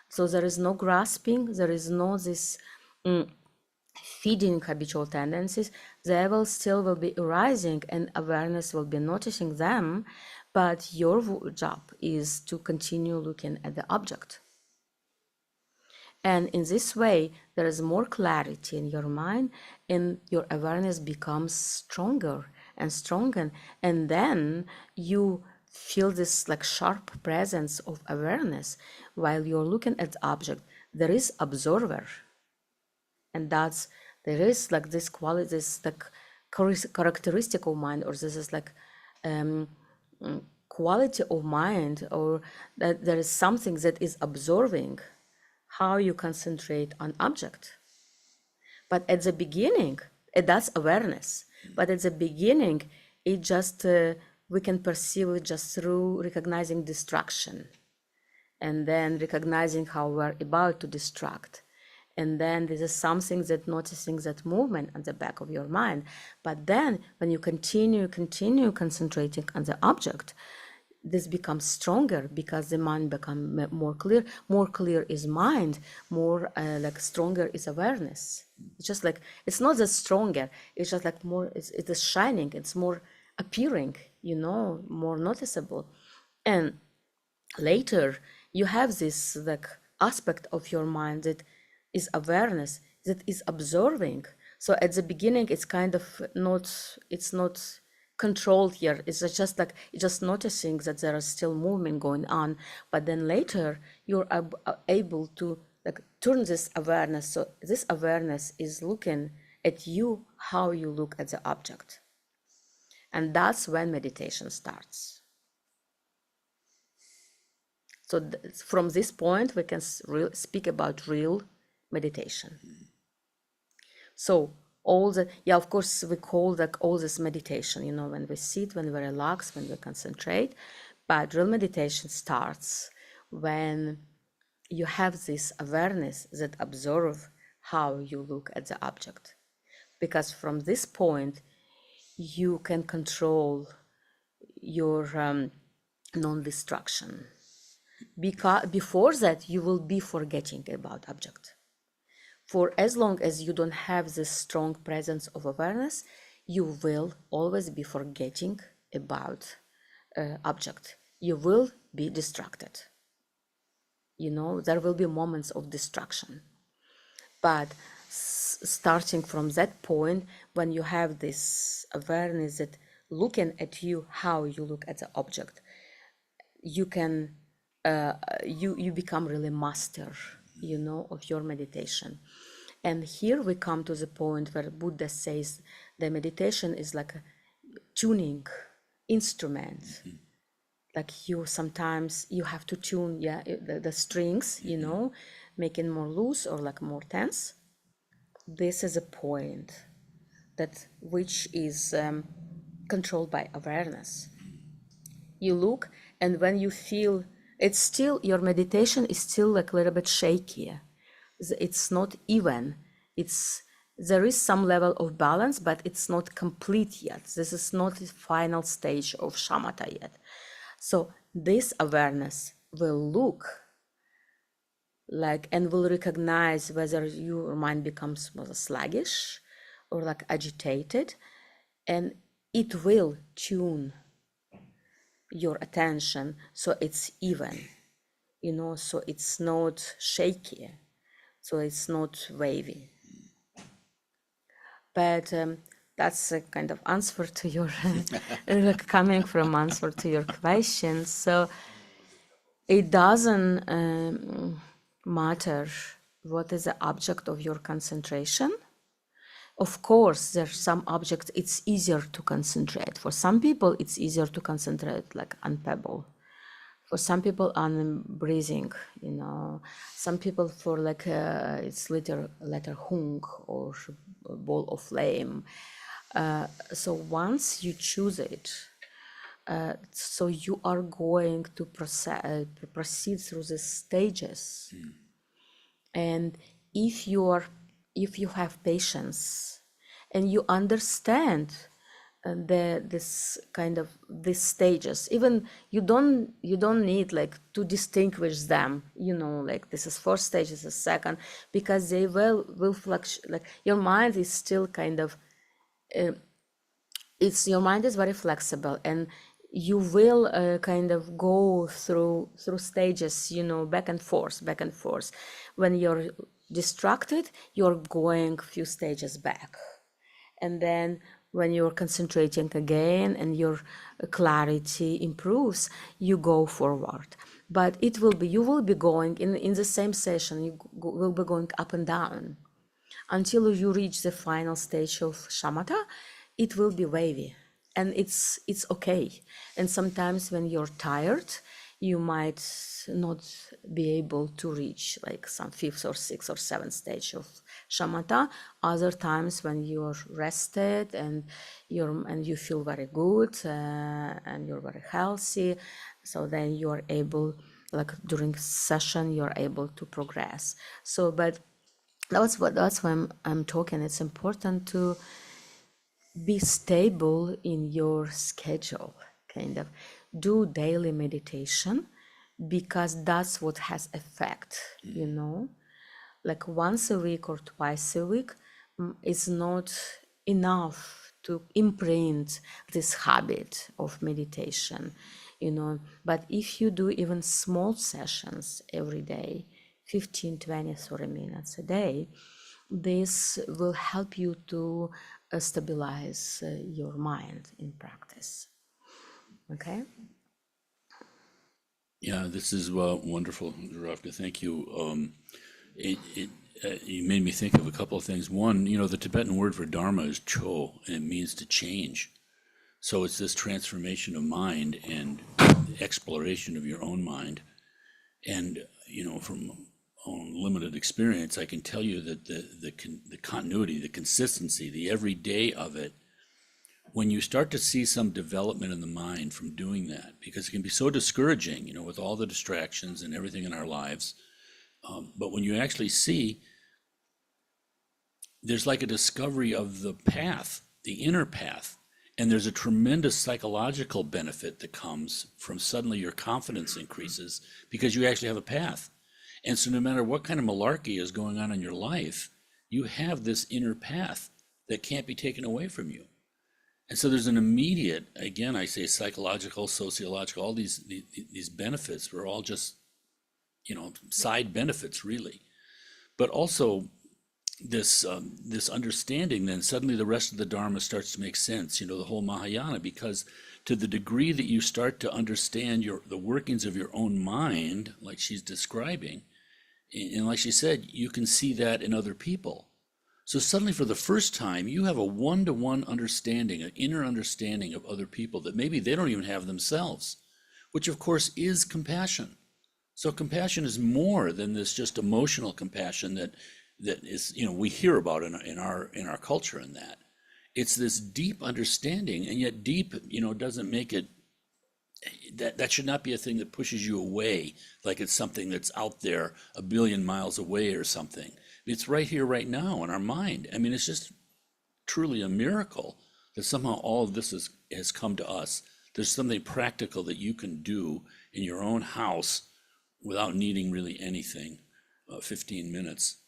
So there is no grasping, there is no this feeding habitual tendencies. They will still be arising, and awareness will be noticing them, but your job is to continue looking at the object. And in this way, there is more clarity in your mind, and your awareness becomes stronger and stronger. And then you feel this sharp presence of awareness while you're looking at the object. There is observer, and there is this quality, this characteristic of mind, or this is quality of mind, or that there is something that is observing how you concentrate on object. But at the beginning, that's awareness. But at the beginning, it just we can perceive it just through recognizing distraction, and then recognizing how we're about to distract. And then this is something that noticing that movement at the back of your mind. But then when you continue concentrating on the object, this becomes stronger, because the mind becomes more clear. More clear is mind, more stronger is awareness. It's just it's not that stronger, it's just more, it is shining, it's more appearing, more noticeable. And later you have this aspect of your mind that is awareness, that is observing. So at the beginning it's kind of it's not controlled here. It's just it's just noticing that there is still movement going on. But then later you're able to turn this awareness. So this awareness is looking at you, how you look at the object. And that's when meditation starts. So from this point, we can speak about real meditation. So of course, we call all this meditation, when we sit, when we relax, when we concentrate. But real meditation starts when you have this awareness that observe how you look at the object. Because from this point, you can control your non-destruction. Because before that, you will be forgetting about object. For as long as you don't have this strong presence of awareness, you will always be forgetting about object. You will be distracted. There will be moments of distraction. But starting from that point, when you have this awareness that looking at you, how you look at the object, you can you become really master, of your meditation. And here we come to the point where Buddha says the meditation is like a tuning instrument. Sometimes you have to tune the strings, making more loose or more tense. This is a point which is controlled by awareness. You look, and when you feel it's still, your meditation is still a little bit shaky. It's not even. It's there is some level of balance, but it's not complete yet. This is not the final stage of shamatha yet. So this awareness will look like and will recognize whether your mind becomes more sluggish or like agitated, and it will tune your attention so it's even, so it's not shaky, so it's not wavy. But that's a kind of answer to your coming from answer to your question. So it doesn't matter what is the object of your concentration. Of course, there's some objects it's easier to concentrate. For some people, it's easier to concentrate like on pebble. For some people, on breathing, Some people for like it's letter hung or ball of flame. So once you choose it, so you are going to proceed through the stages. And if you have patience and you understand these stages, even you don't need like to distinguish them, like this is first stage, this is second, because they will fluctuate. Like your mind is still kind of your mind is very flexible, and you will kind of go through stages, back and forth. When you're distracted, you're going a few stages back, and then when you're concentrating again and your clarity improves, you go forward. But you will be going in the same session, will be going up and down until you reach the final stage of shamatha. It will be wavy, and it's okay. And sometimes when you're tired, you might not be able to reach like some fifth or sixth or seventh stage of shamatha. Other times when you're rested and you feel very good and you're very healthy, so then you're able, like during session, you're able to progress. So, but that's why I'm talking. It's important to be stable in your schedule, kind of do daily meditation, because that's what has effect, like once a week or twice a week is not enough to imprint this habit of meditation, but if you do even small sessions every day, 15, 20, 30 minutes a day, this will help you to stabilize your mind in practice. Okay? Yeah, this is wonderful, Ravka. Thank you. You made me think of a couple of things. One, the Tibetan word for Dharma is cho, and it means to change. So it's this transformation of mind and exploration of your own mind. And, from own limited experience, I can tell you that the continuity, the consistency, the everyday of it, when you start to see some development in the mind from doing that, because it can be so discouraging, with all the distractions and everything in our lives. But when you actually see, there's like a discovery of the path, the inner path, and there's a tremendous psychological benefit that comes from suddenly your confidence increases because you actually have a path. And so no matter what kind of malarkey is going on in your life, you have this inner path that can't be taken away from you. And so there's an immediate, again, I say psychological, sociological, all these benefits were all just, side benefits really. But also this understanding, then suddenly the rest of the Dharma starts to make sense, the whole Mahayana, because to the degree that you start to understand the workings of your own mind, like she's describing, and like she said, you can see that in other people. So suddenly for the first time, you have a one-to-one understanding, an inner understanding of other people that maybe they don't even have themselves, which of course is compassion. So compassion is more than this just emotional compassion that is, we hear about in our culture. In that, it's this deep understanding, and yet deep, doesn't make it. That should not be a thing that pushes you away, like it's something that's out there a billion miles away or something. It's right here, right now in our mind. I mean, it's just truly a miracle that somehow all of this has come to us. There's something practical that you can do in your own house without needing really anything, 15 minutes.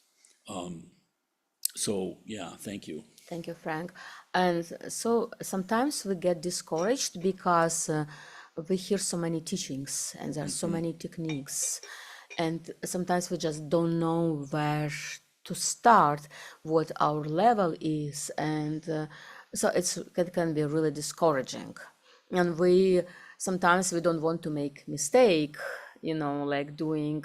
So yeah, thank you. Thank you, Frank. And so sometimes we get discouraged because we hear so many teachings and there are so many techniques. And sometimes we just don't know where to start, what our level is. And so it can be really discouraging. And sometimes we don't want to make mistake, like doing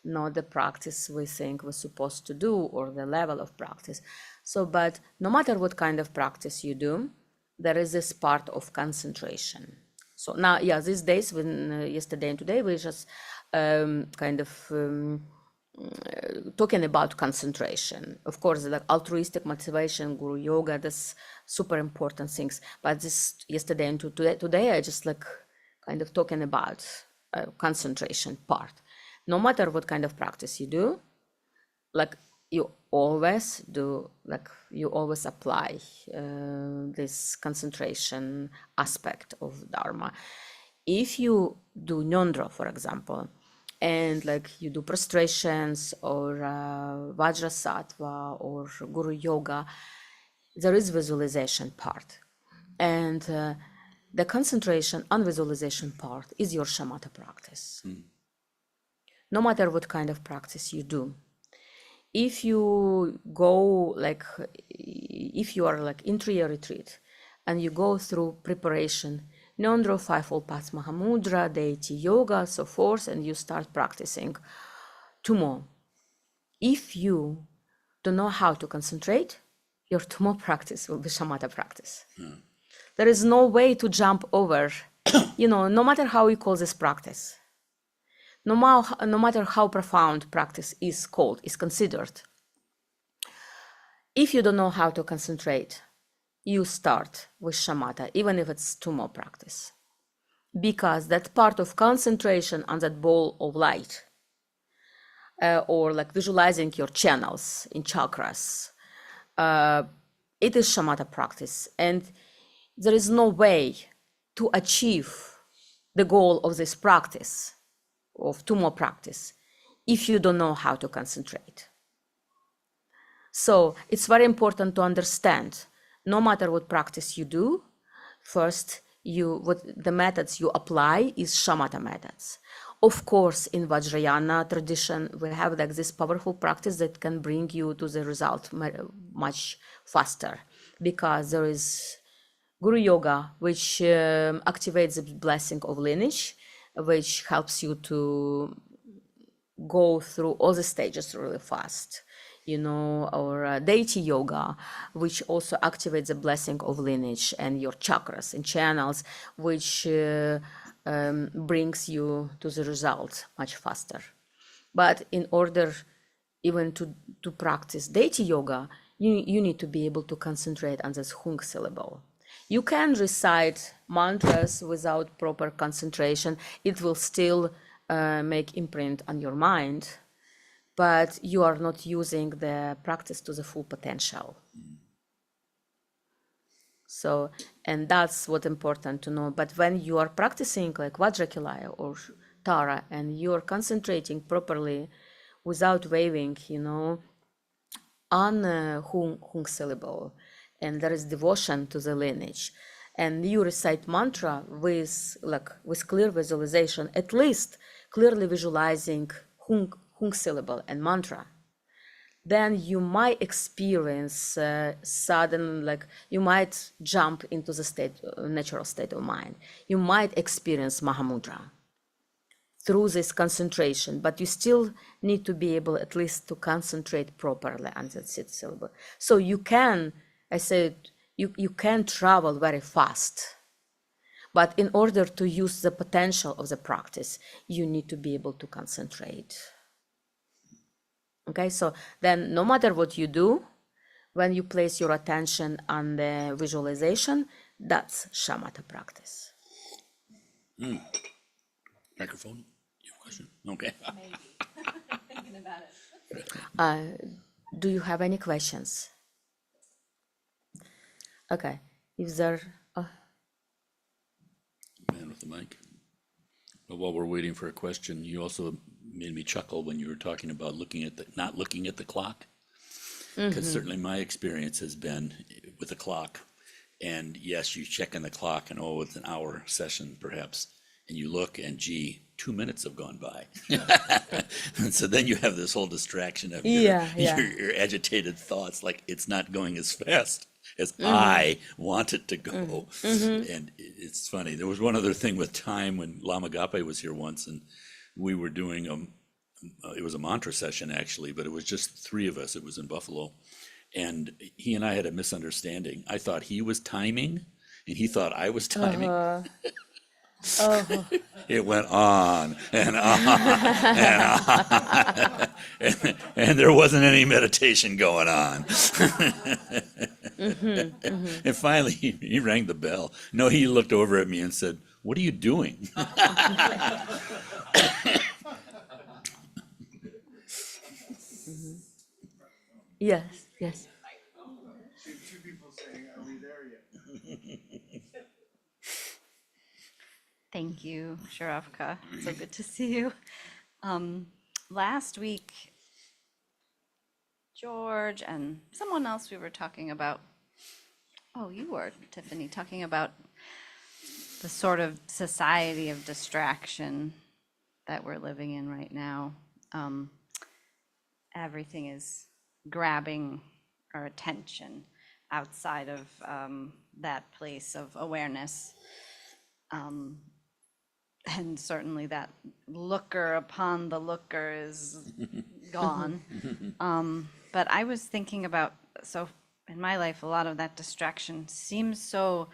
not the practice we think we're supposed to do or the level of practice. So, but no matter what kind of practice you do, there is this part of concentration. So now, yeah, these days, yesterday and today, we just talking about concentration. Of course, the altruistic motivation, guru yoga, that's super important things. But this yesterday and today, I just kind of talking about concentration part. No matter what kind of practice you do, you always apply this concentration aspect of Dharma. If you do Nyondro, for example, and you do prostrations or Vajrasattva or Guru Yoga, there is visualization part. And the concentration and visualization part is your Shamata practice. No matter what kind of practice you do. If you go if you are in Triya retreat and you go through preparation, Nyondro, Fivefold Path Mahamudra, Deity Yoga, so forth, and you start practicing Tummo. If you don't know how to concentrate, your Tummo practice will be Shamata practice. There is no way to jump over, no matter how you call this practice. No matter how profound practice is considered. If you don't know how to concentrate, you start with Shamata, even if it's Tummo practice. Because that part of concentration on that ball of light, or visualizing your channels in chakras, it is Shamata practice. And there is no way to achieve the goal of this practice, of Tummo practice, if you don't know how to concentrate. So it's very important to understand, no matter what practice you do, first, what the methods you apply is Shamata methods. Of course, in Vajrayana tradition, we have this powerful practice that can bring you to the result much faster, because there is Guru Yoga, which activates the blessing of lineage, which helps you to go through all the stages really fast, or Deity Yoga, which also activates the blessing of lineage and your chakras and channels, which brings you to the result much faster. But in order even to practice Deity Yoga, you need to be able to concentrate on this Hung syllable. You can recite mantras without proper concentration. It will still make imprint on your mind, but you are not using the practice to the full potential. So, and that's what's important to know. But when you are practicing Vajrakilaya or Tara, and you are concentrating properly without waving, on Hung syllable, and there is devotion to the lineage, and you recite mantra with clear visualization, at least clearly visualizing Hung syllable and mantra, then you might experience sudden, you might jump into the natural state of mind. You might experience Mahamudra through this concentration, but you still need to be able at least to concentrate properly on that syllable. So you can, I said, you can travel very fast, but in order to use the potential of the practice, you need to be able to concentrate. Okay, so then no matter what you do, when you place your attention on the visualization, that's Shamata practice. Microphone? You have a question? Okay. Maybe. Thinking about it. Do you have any questions? Okay, if there, Man with the mic. Well, while we're waiting for a question, you also made me chuckle when you were talking about not looking at the clock. Because certainly my experience has been with the clock. And yes, you check on the clock and it's an hour session perhaps. And you look and gee, 2 minutes have gone by. And so then you have this whole distraction of Yeah, yeah. your agitated thoughts, like it's not going as fast as I want it to go. And it's funny. There was one other thing with time when Lama Gape was here once, and we were doing it was a mantra session actually, but it was just three of us. It was in Buffalo. And he and I had a misunderstanding. I thought he was timing, and he thought I was timing. It went on and on and on. And there wasn't any meditation going on. And finally, he rang the bell. No, he looked over at me and said, "What are you doing?" yes, yes. Two people saying, "Are we there yet?" Thank you, Sharavka. So good to see you. Last week, George and someone else we were talking about, you were, Tiffany, talking about the sort of society of distraction that we're living in right now. Everything is grabbing our attention outside of that place of awareness. And certainly that looker upon the looker is gone. But I was thinking about, so in my life, a lot of that distraction seems so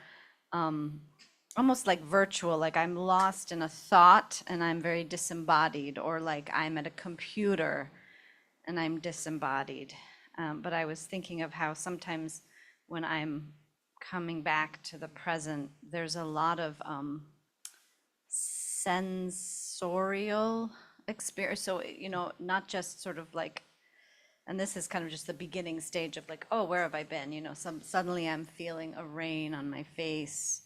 almost like virtual, like I'm lost in a thought and I'm very disembodied, or like I'm at a computer and I'm disembodied. But I was thinking of how sometimes when I'm coming back to the present, there's a lot of sensorial experience. So, not just sort of like, and this is kind of just the beginning stage of like, where have I been? Suddenly I'm feeling a rain on my face,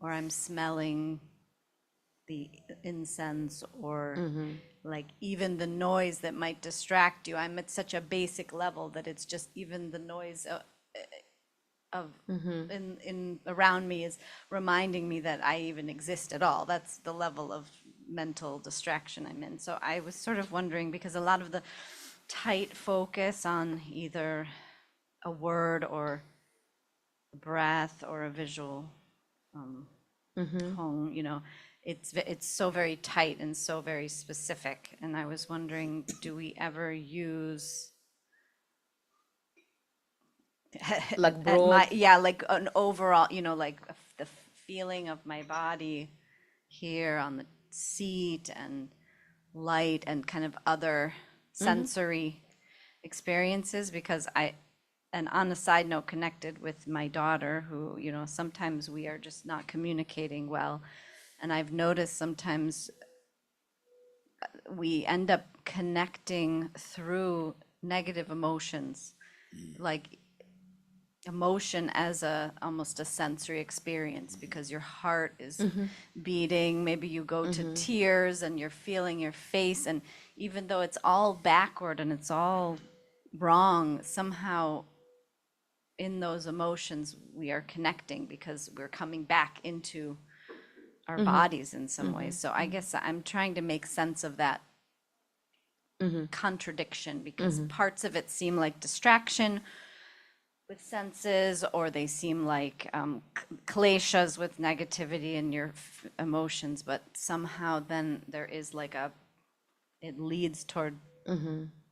or I'm smelling the incense, or like even the noise that might distract you. I'm at such a basic level that it's just even the noise of in around me is reminding me that I even exist at all. That's the level of mental distraction I'm in. So I was sort of wondering, because a lot of the tight focus on either a word or a breath or a visual tone, it's so very tight and so very specific. And I was wondering, do we ever use Like broad. like an overall, like the feeling of my body here on the seat, and light, and kind of other sensory experiences? Because and on a side note, connected with my daughter, who, sometimes we are just not communicating well. And I've noticed sometimes we end up connecting through negative emotions, like emotion as almost a sensory experience, because your heart is beating, maybe you go to tears and you're feeling your face, and even though it's all backward and it's all wrong, somehow in those emotions we are connecting because we're coming back into our bodies in some ways. So I guess I'm trying to make sense of that contradiction, because parts of it seem like distraction with senses, or they seem like kleshas with negativity in your emotions, but somehow then there is like it leads toward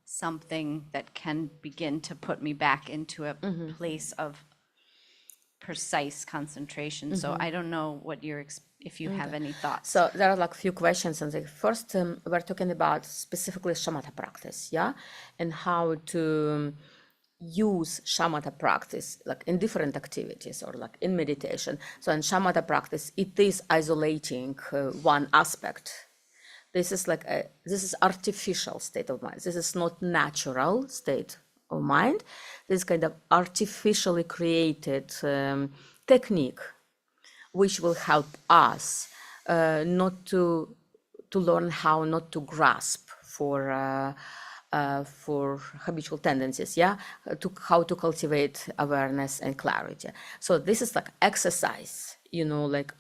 something that can begin to put me back into a place of precise concentration. So I don't know what if you have any thoughts. So there are like few questions. And the first, we're talking about specifically Shamata practice, yeah? And how to use Shamata practice like in different activities or like in meditation. So in Shamata practice, it is isolating one aspect. This is like this is artificial state of mind. This is not natural state of mind. This kind of artificially created technique, which will help us not to learn how not to grasp for habitual tendencies, yeah, to how to cultivate awareness and clarity. So this is like exercise, you know, like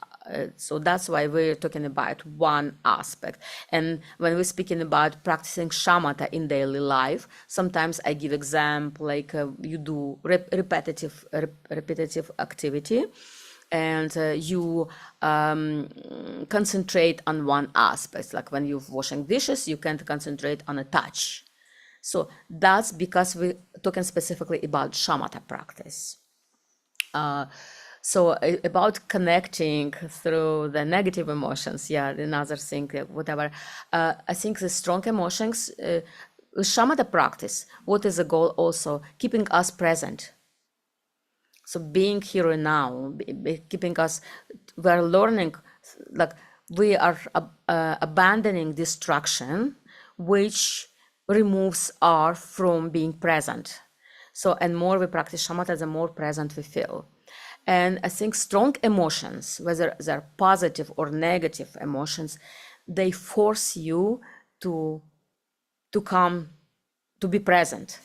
so that's why we're talking about one aspect. And when we're speaking about practicing shamatha in daily life, sometimes I give example like you do repetitive activity, and you concentrate on one aspect. Like when you're washing dishes, you can't concentrate on a touch. So that's because we're talking specifically about shamatha practice. So about connecting through the negative emotions, yeah, another thing, whatever. I think the strong emotions, with shamatha practice, what is the goal also? Keeping us present. So being here and now, keeping us, we're learning, like we are abandoning distraction, which removes our from being present. So, and more we practice shamatha, the more present we feel. And I think strong emotions, whether they're positive or negative emotions, they force you to come, to be present.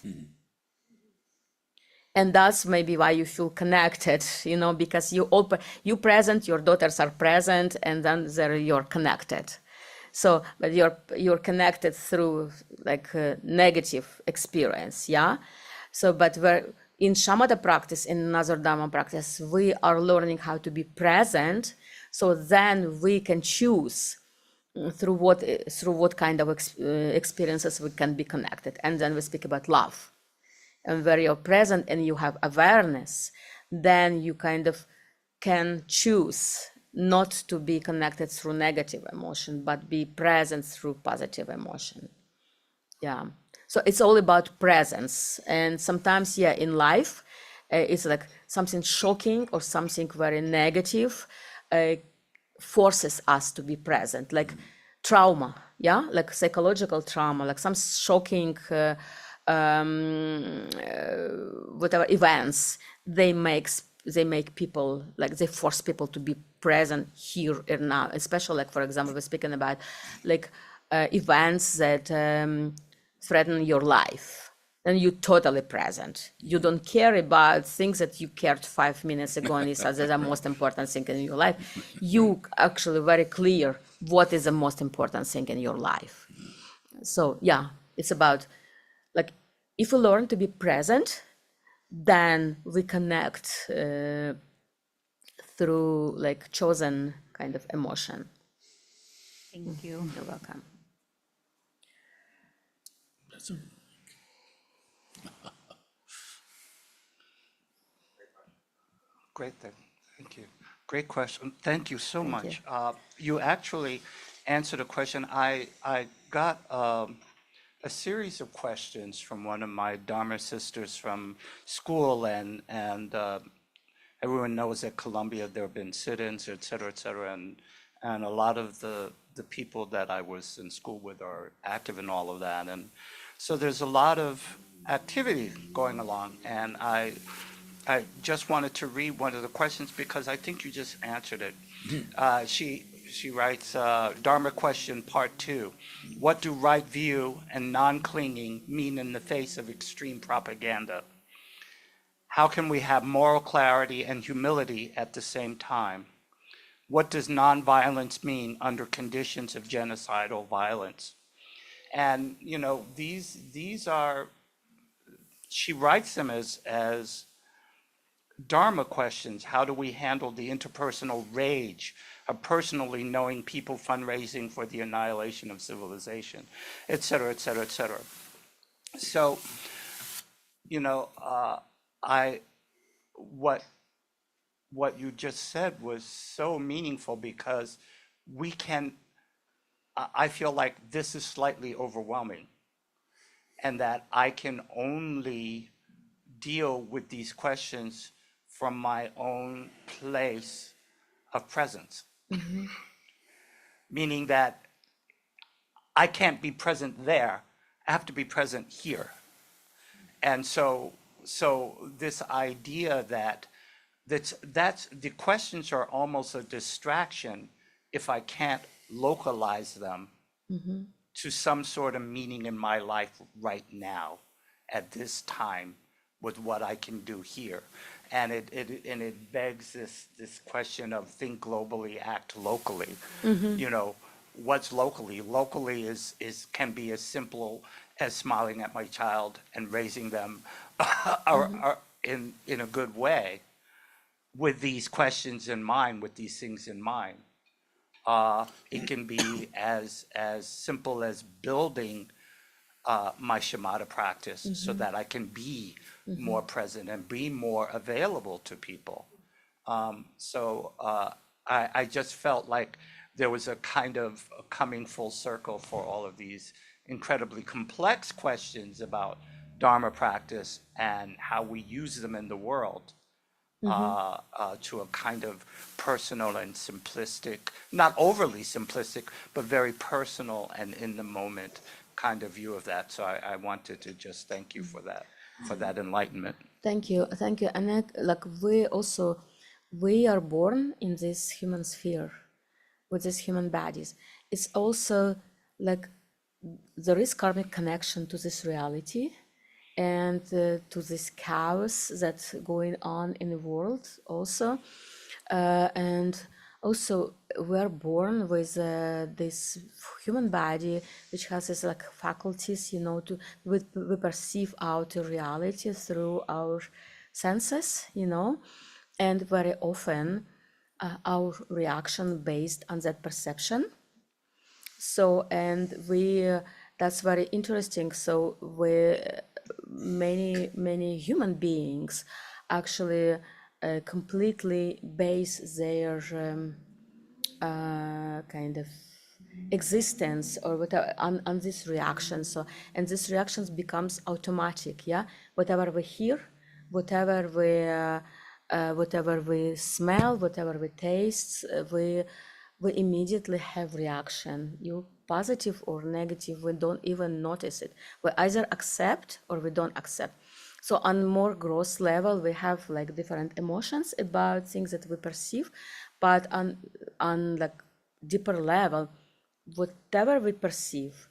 And that's maybe why you feel connected, you know, because you present, your daughters are present, and then you're connected. So, but you're connected through like a negative experience, yeah. So, but we're in shamatha practice, in another dharma practice, we are learning how to be present. So then we can choose through what kind of experiences we can be connected. And then we speak about love. And where you're present and you have awareness, then you kind of can choose not to be connected through negative emotion, but be present through positive emotion. Yeah. So it's all about presence. And sometimes, yeah, in life, it's like something shocking or something very negative forces us to be present, like trauma, yeah, like psychological trauma, like some shocking whatever events, they make people, like they force people to be present here and now, especially like, for example, we're speaking about like events that threaten your life, and you're totally present. You don't care about things that you cared 5 minutes ago and it's the most important thing in your life. You actually very clear what is the most important thing in your life. So yeah, it's about like, if we learn to be present, then we connect through like chosen kind of emotion. Thank you. You're welcome. Great thing. Thank you. Great question. Thank you so Thank you. much. You actually answered a question. I got a series of questions from one of my Dharma sisters from school, and everyone knows at Columbia there have been sit-ins, et cetera, and a lot of the people that I was in school with are active in all of that, and so there's a lot of activity going along, and I just wanted to read one of the questions because I think you just answered it. She writes, Dharma question part 2. What do right view and non-clinging mean in the face of extreme propaganda? How can we have moral clarity and humility at the same time? What does nonviolence mean under conditions of genocidal violence? And, you know, these are, she writes them as Dharma questions. How do we handle the interpersonal rage of personally knowing people fundraising for the annihilation of civilization, et cetera, et cetera, et cetera. So, you know, what you just said was so meaningful because I feel like this is slightly overwhelming, and that I can only deal with these questions from my own place of presence. Meaning that I can't be present there, I have to be present here. And so this idea that that's the questions are almost a distraction if I can't localize them to some sort of meaning in my life right now at this time with what I can do here. And it begs this question of think globally, act locally. You know, what's locally? Locally is can be as simple as smiling at my child and raising them are in a good way with these questions in mind, with these things in mind. It can be as simple as building my Shamata practice so that I can be more present and be more available to people. I just felt like there was a kind of coming full circle for all of these incredibly complex questions about Dharma practice and how we use them in the world to a kind of personal and simplistic, not overly simplistic, but very personal and in the moment kind of view of that. So I wanted to just thank you for that enlightenment. Thank you, thank you. And like we are born in this human sphere with these human bodies. It's also like there is karmic connection to this reality and to this chaos that's going on in the world also. And also we're born with this human body which has this like faculties, you know, to we perceive outer reality through our senses, you know, and very often our reaction based on that perception. So, and that's very interesting. So many human beings actually completely base their kind of existence or whatever on this reaction. So, and this reactions becomes automatic. Yeah, whatever we hear, whatever we smell, whatever we taste, we immediately have reaction. You positive or negative, we don't even notice it. We either accept or we don't accept. So on more gross level, we have like different emotions about things that we perceive, but on like deeper level, whatever we perceive,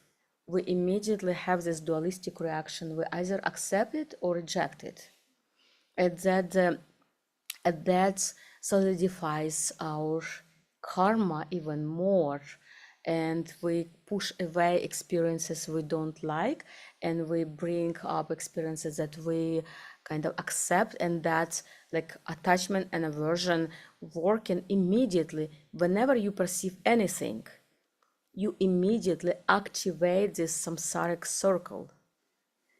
we immediately have this dualistic reaction. We either accept it or reject it. And that solidifies our karma even more, and we push away experiences we don't like, and we bring up experiences that we kind of accept, and that's like attachment and aversion working immediately. Whenever you perceive anything, you immediately activate this samsaric circle.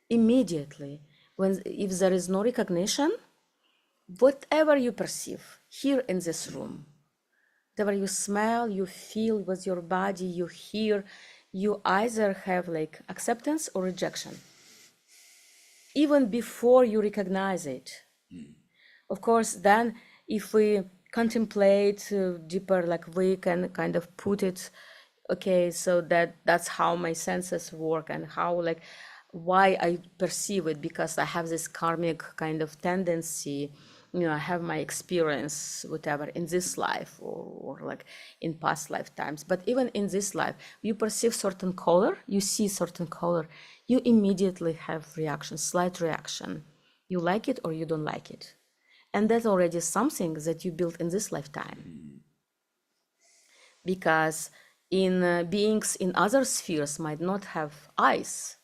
Immediately, if there is no recognition, whatever you perceive here in this room, whatever you smell, you feel with your body, you hear, you either have like acceptance or rejection, even before you recognize it. Of course, then if we contemplate deeper, like we can kind of put it, okay, so that's how my senses work and how like why I perceive it, because I have this karmic kind of tendency, you know, I have my experience, whatever, in this life or like in past lifetimes. But even in this life, you perceive certain color, you see certain color, you immediately have reaction, slight reaction. You like it or you don't like it. And that's already something that you built in this lifetime. Because in beings in other spheres might not have eyes.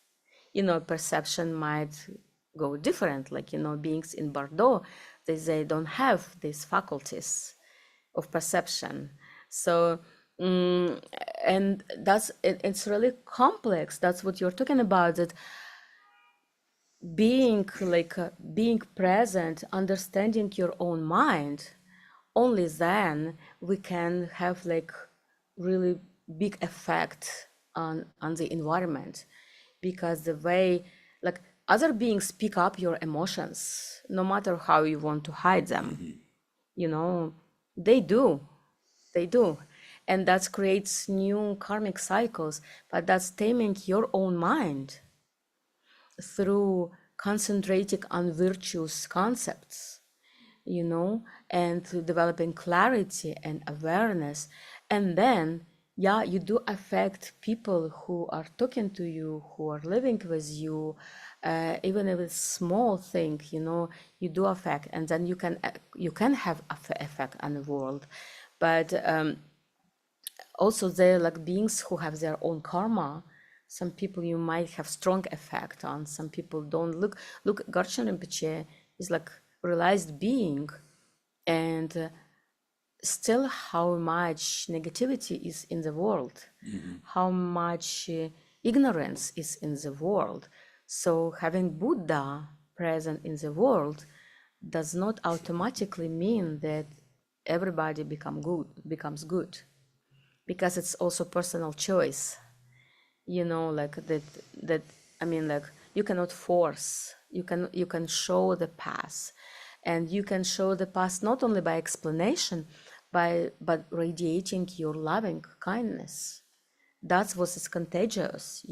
You know, perception might go different. Like, you know, beings in Bordeaux, they don't have these faculties of perception. So, and it's really complex. That's what you're talking about, that being being present, understanding your own mind, only then we can have like really big effect on the environment. Because the way like other beings pick up your emotions, no matter how you want to hide them, you know, they do. And that creates new karmic cycles, but that's taming your own mind through concentrating on virtuous concepts, and to developing clarity and awareness. And then, yeah, you do affect people who are talking to you, who are living with you, even if it's small thing, you do affect, and then you can have effect on the world. But also they're like beings who have their own karma. Some people you might have strong effect on, some people don't. Look, Garchen Rinpoche is like realized being, and still how much negativity is in the world, how much ignorance is in the world. So having Buddha present in the world does not automatically mean that everybody becomes good, because it's also personal choice, like that I mean, like, you cannot force, you can show the path, and you can show the path not only by explanation, but radiating your loving kindness. That's what is contagious.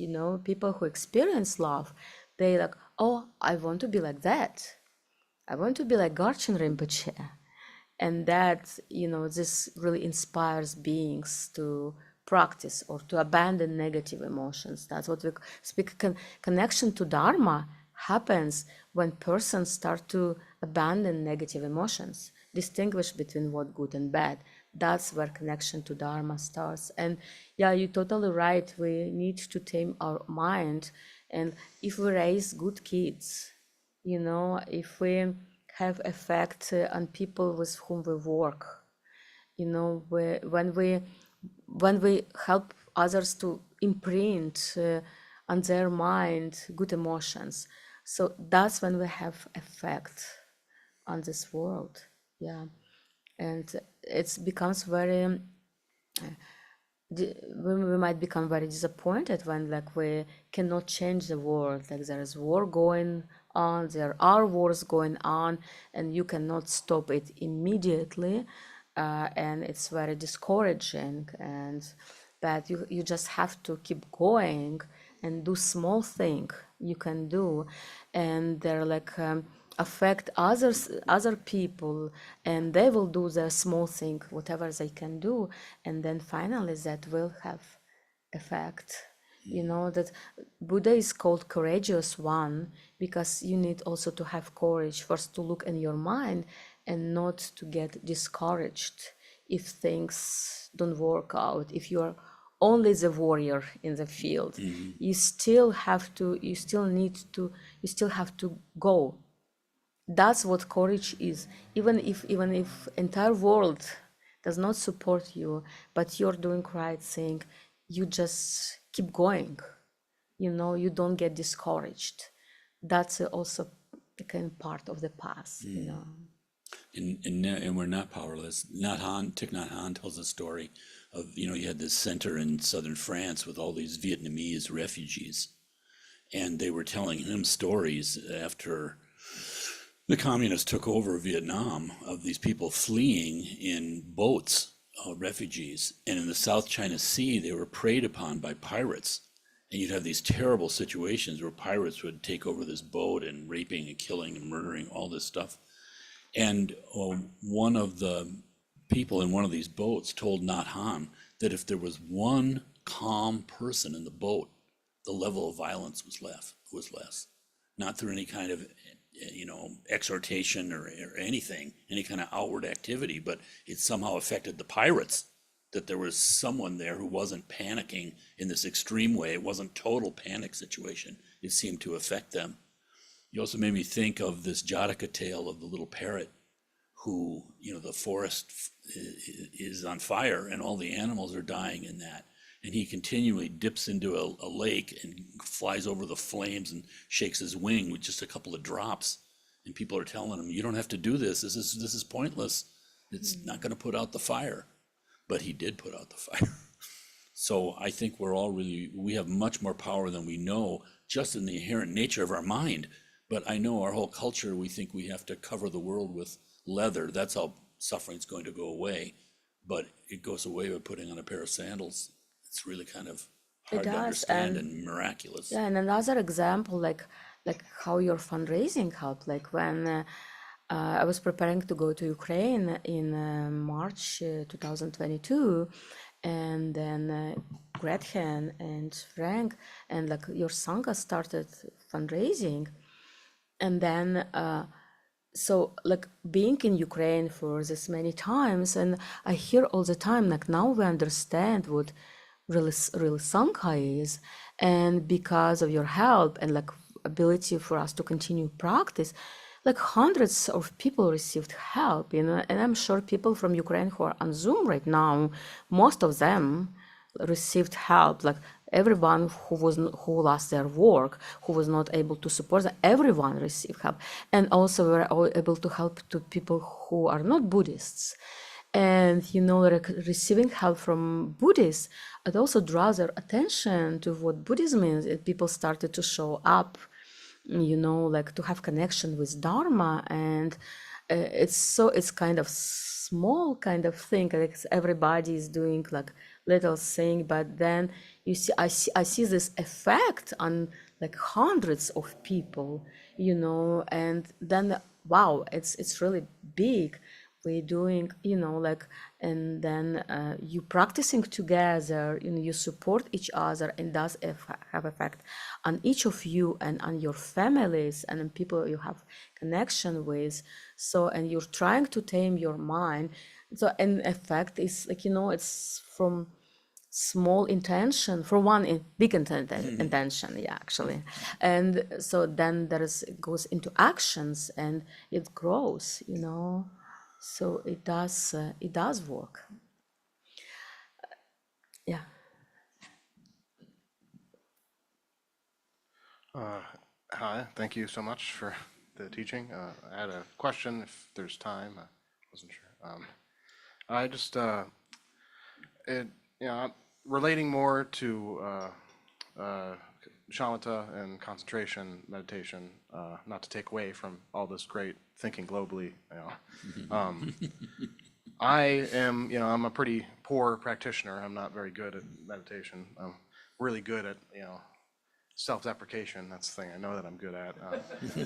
People who experience love, they like, oh, I want to be like that, I want to be like Garchen Rinpoche. And that, this really inspires beings to practice or to abandon negative emotions. That's what we speak. Connection to Dharma happens when persons start to abandon negative emotions, distinguish between what good and bad. That's where connection to Dharma starts. And yeah, you're totally right. We need to tame our mind. And if we raise good kids, if we have effect on people with whom we work, when we help others to imprint on their mind good emotions, so that's when we have effect on this world. Yeah. And it becomes very we might become very disappointed when, like, we cannot change the world. Like, there is war going on, there are wars going on, and you cannot stop it immediately, and it's very discouraging. But you just have to keep going and do small thing you can do, and they're like affect other people, and they will do the small thing whatever they can do, and then finally that will have effect. That Buddha is called courageous one, because you need also to have courage first to look in your mind and not to get discouraged if things don't work out. If you're only the warrior in the field, you still have to go. That's what courage is. Even if entire world does not support you, but you're doing right thing, you just keep going. You don't get discouraged. That's also a kind of part of the path. And we're not powerless. Thich Nhat Hanh tells a story of, you had this center in southern France with all these Vietnamese refugees, and they were telling him stories after the communists took over Vietnam of these people fleeing in boats, refugees, and in the South China Sea they were preyed upon by pirates. And you'd have these terrible situations where pirates would take over this boat and raping and killing and murdering, all this stuff. And one of the people in one of these boats told Nhat Hanh that if there was one calm person in the boat, the level of violence was less. Not through any kind of exhortation or anything, any kind of outward activity, but it somehow affected the pirates, that there was someone there who wasn't panicking in this extreme way. It wasn't total panic situation. It seemed to affect them. You also made me think of this Jataka tale of the little parrot who, the forest is on fire and all the animals are dying in that. And he continually dips into a lake and flies over the flames and shakes his wing with just a couple of drops. And people are telling him, you don't have to do this. This is pointless. It's not going to put out the fire. But he did put out the fire. So I think we have much more power than we know, just in the inherent nature of our mind. But I know our whole culture, we think we have to cover the world with leather. That's how suffering's going to go away. But it goes away by putting on a pair of sandals. It's really kind of hard to understand and miraculous. Yeah, and another example, like like how your fundraising helped. Like when I was preparing to go to Ukraine in March 2022, and then Gretchen and Frank and like your Sangha started fundraising, and then so like being in Ukraine for this many times, and I hear all the time like now we understand what real Sangha is, and because of your help and like ability for us to continue practice, like hundreds of people received help, you know, and I'm sure people from Ukraine who are on Zoom right now, most of them received help, like everyone who lost their work, who was not able to support them, everyone received help. And also we were all able to help to people who are not Buddhists. And you know, like receiving help from Buddhists, it also draws their attention to what Buddhism is. People started to show up, you know, like to have connection with Dharma. And it's kind of small kind of thing, like everybody is doing like little thing, but then you see, I see this effect on like hundreds of people, you know, and then wow, it's really big. We're doing, you know, like, and then you practicing together, you know, you support each other, and does have effect on each of you and on your families and on people you have connection with. So, and you're trying to tame your mind. So, in effect, it's like, you know, it's from small intention for one big intention, yeah, actually. And so then it goes into actions and it grows, you know. So it does work. Yeah. Hi, thank you so much for the teaching. I had a question if there's time. I wasn't sure. I just, it, you know, relating more to Shamata and concentration meditation, not to take away from all this great thinking globally, you know. I am, you know, I'm a pretty poor practitioner. I'm not very good at meditation. I'm really good at, you know, self-deprecation. That's the thing I know that I'm good at.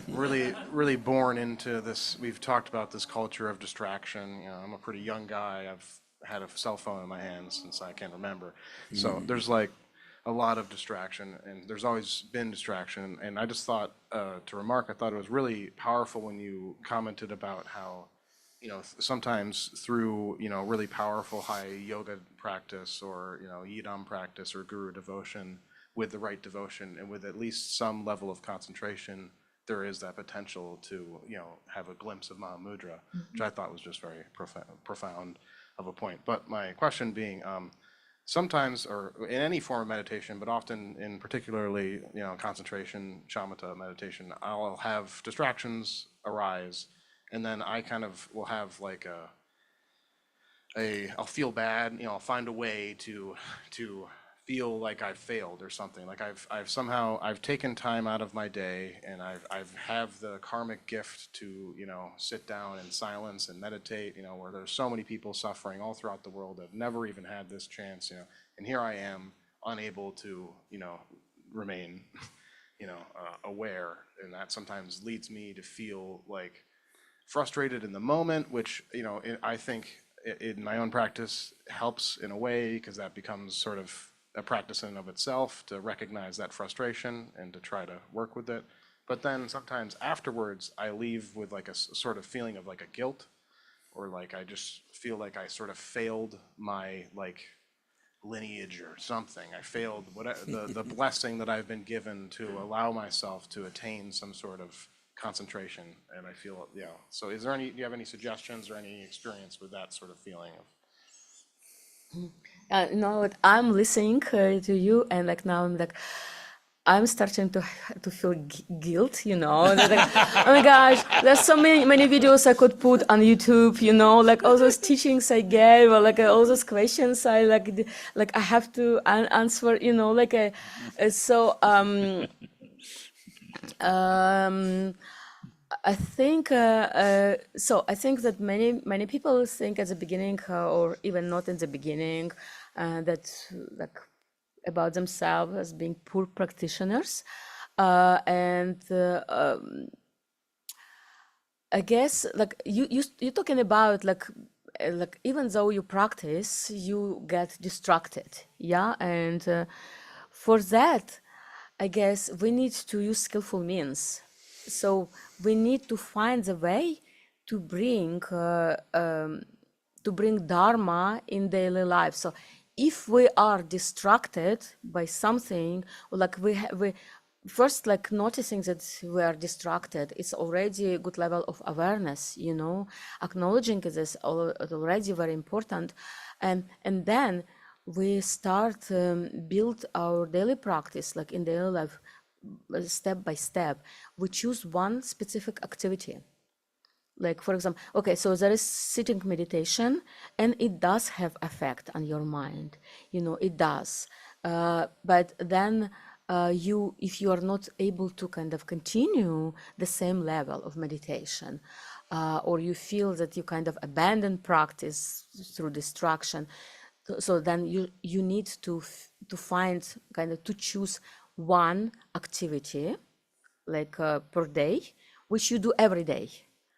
Really born into this. We've talked about this culture of distraction. You know, I'm a pretty young guy. I've had a cell phone in my hands since I can remember. So there's like a lot of distraction, and there's always been distraction. And I just thought to remark, I thought it was really powerful when you commented about how, you know, sometimes through, you know, really powerful high yoga practice or, you know, yidam practice or guru devotion, with the right devotion and with at least some level of concentration, there is that potential to, you know, have a glimpse of Mahamudra, which I thought was just very profound of a point. But my question being, sometimes, or in any form of meditation, but often in particularly, you know, concentration, shamatha meditation, I'll have distractions arise, and then I kind of will have like I'll feel bad, you know, I'll find a way to feel like I've failed or something. Like I've taken time out of my day, and I've have the karmic gift to, you know, sit down in silence and meditate, you know, where there's so many people suffering all throughout the world that have never even had this chance, you know, and here I am unable to, you know, remain, you know, aware, and that sometimes leads me to feel like frustrated in the moment, which, you know, I think in my own practice helps in a way, because that becomes sort of a practice in and of itself to recognize that frustration and to try to work with it. But then sometimes afterwards, I leave with like a sort of feeling of like a guilt, or like I just feel like I sort of failed my like lineage or something. I failed the blessing that I've been given to allow myself to attain some sort of concentration. And I feel, yeah. So do you have any suggestions or any experience with that sort of feeling of? You know what? I'm listening to you, and like now I'm like, I'm starting to feel guilt. You know, and like, oh my gosh, there's so many videos I could put on YouTube. You know, like all those teachings I gave, or like all those questions I like I have to answer. You know, like so. I think so. I think that many people think at the beginning, or even not in the beginning, that like about themselves as being poor practitioners. And I guess like you're talking about like even though you practice, you get distracted, yeah, and for that, I guess we need to use skillful means. So we need to find a way to bring dharma in daily life. So if we are distracted by something, like we first like noticing that we are distracted, it's already a good level of awareness, you know. Acknowledging this is already very important, and then we start build our daily practice, like in daily life, step by step. We choose one specific activity, like for example, okay, so there is sitting meditation, and it does have effect on your mind, you know, it does, but then if you are not able to kind of continue the same level of meditation, or you feel that you kind of abandon practice through distraction, so then you need to find kind of to choose one activity, like per day, which you do every day.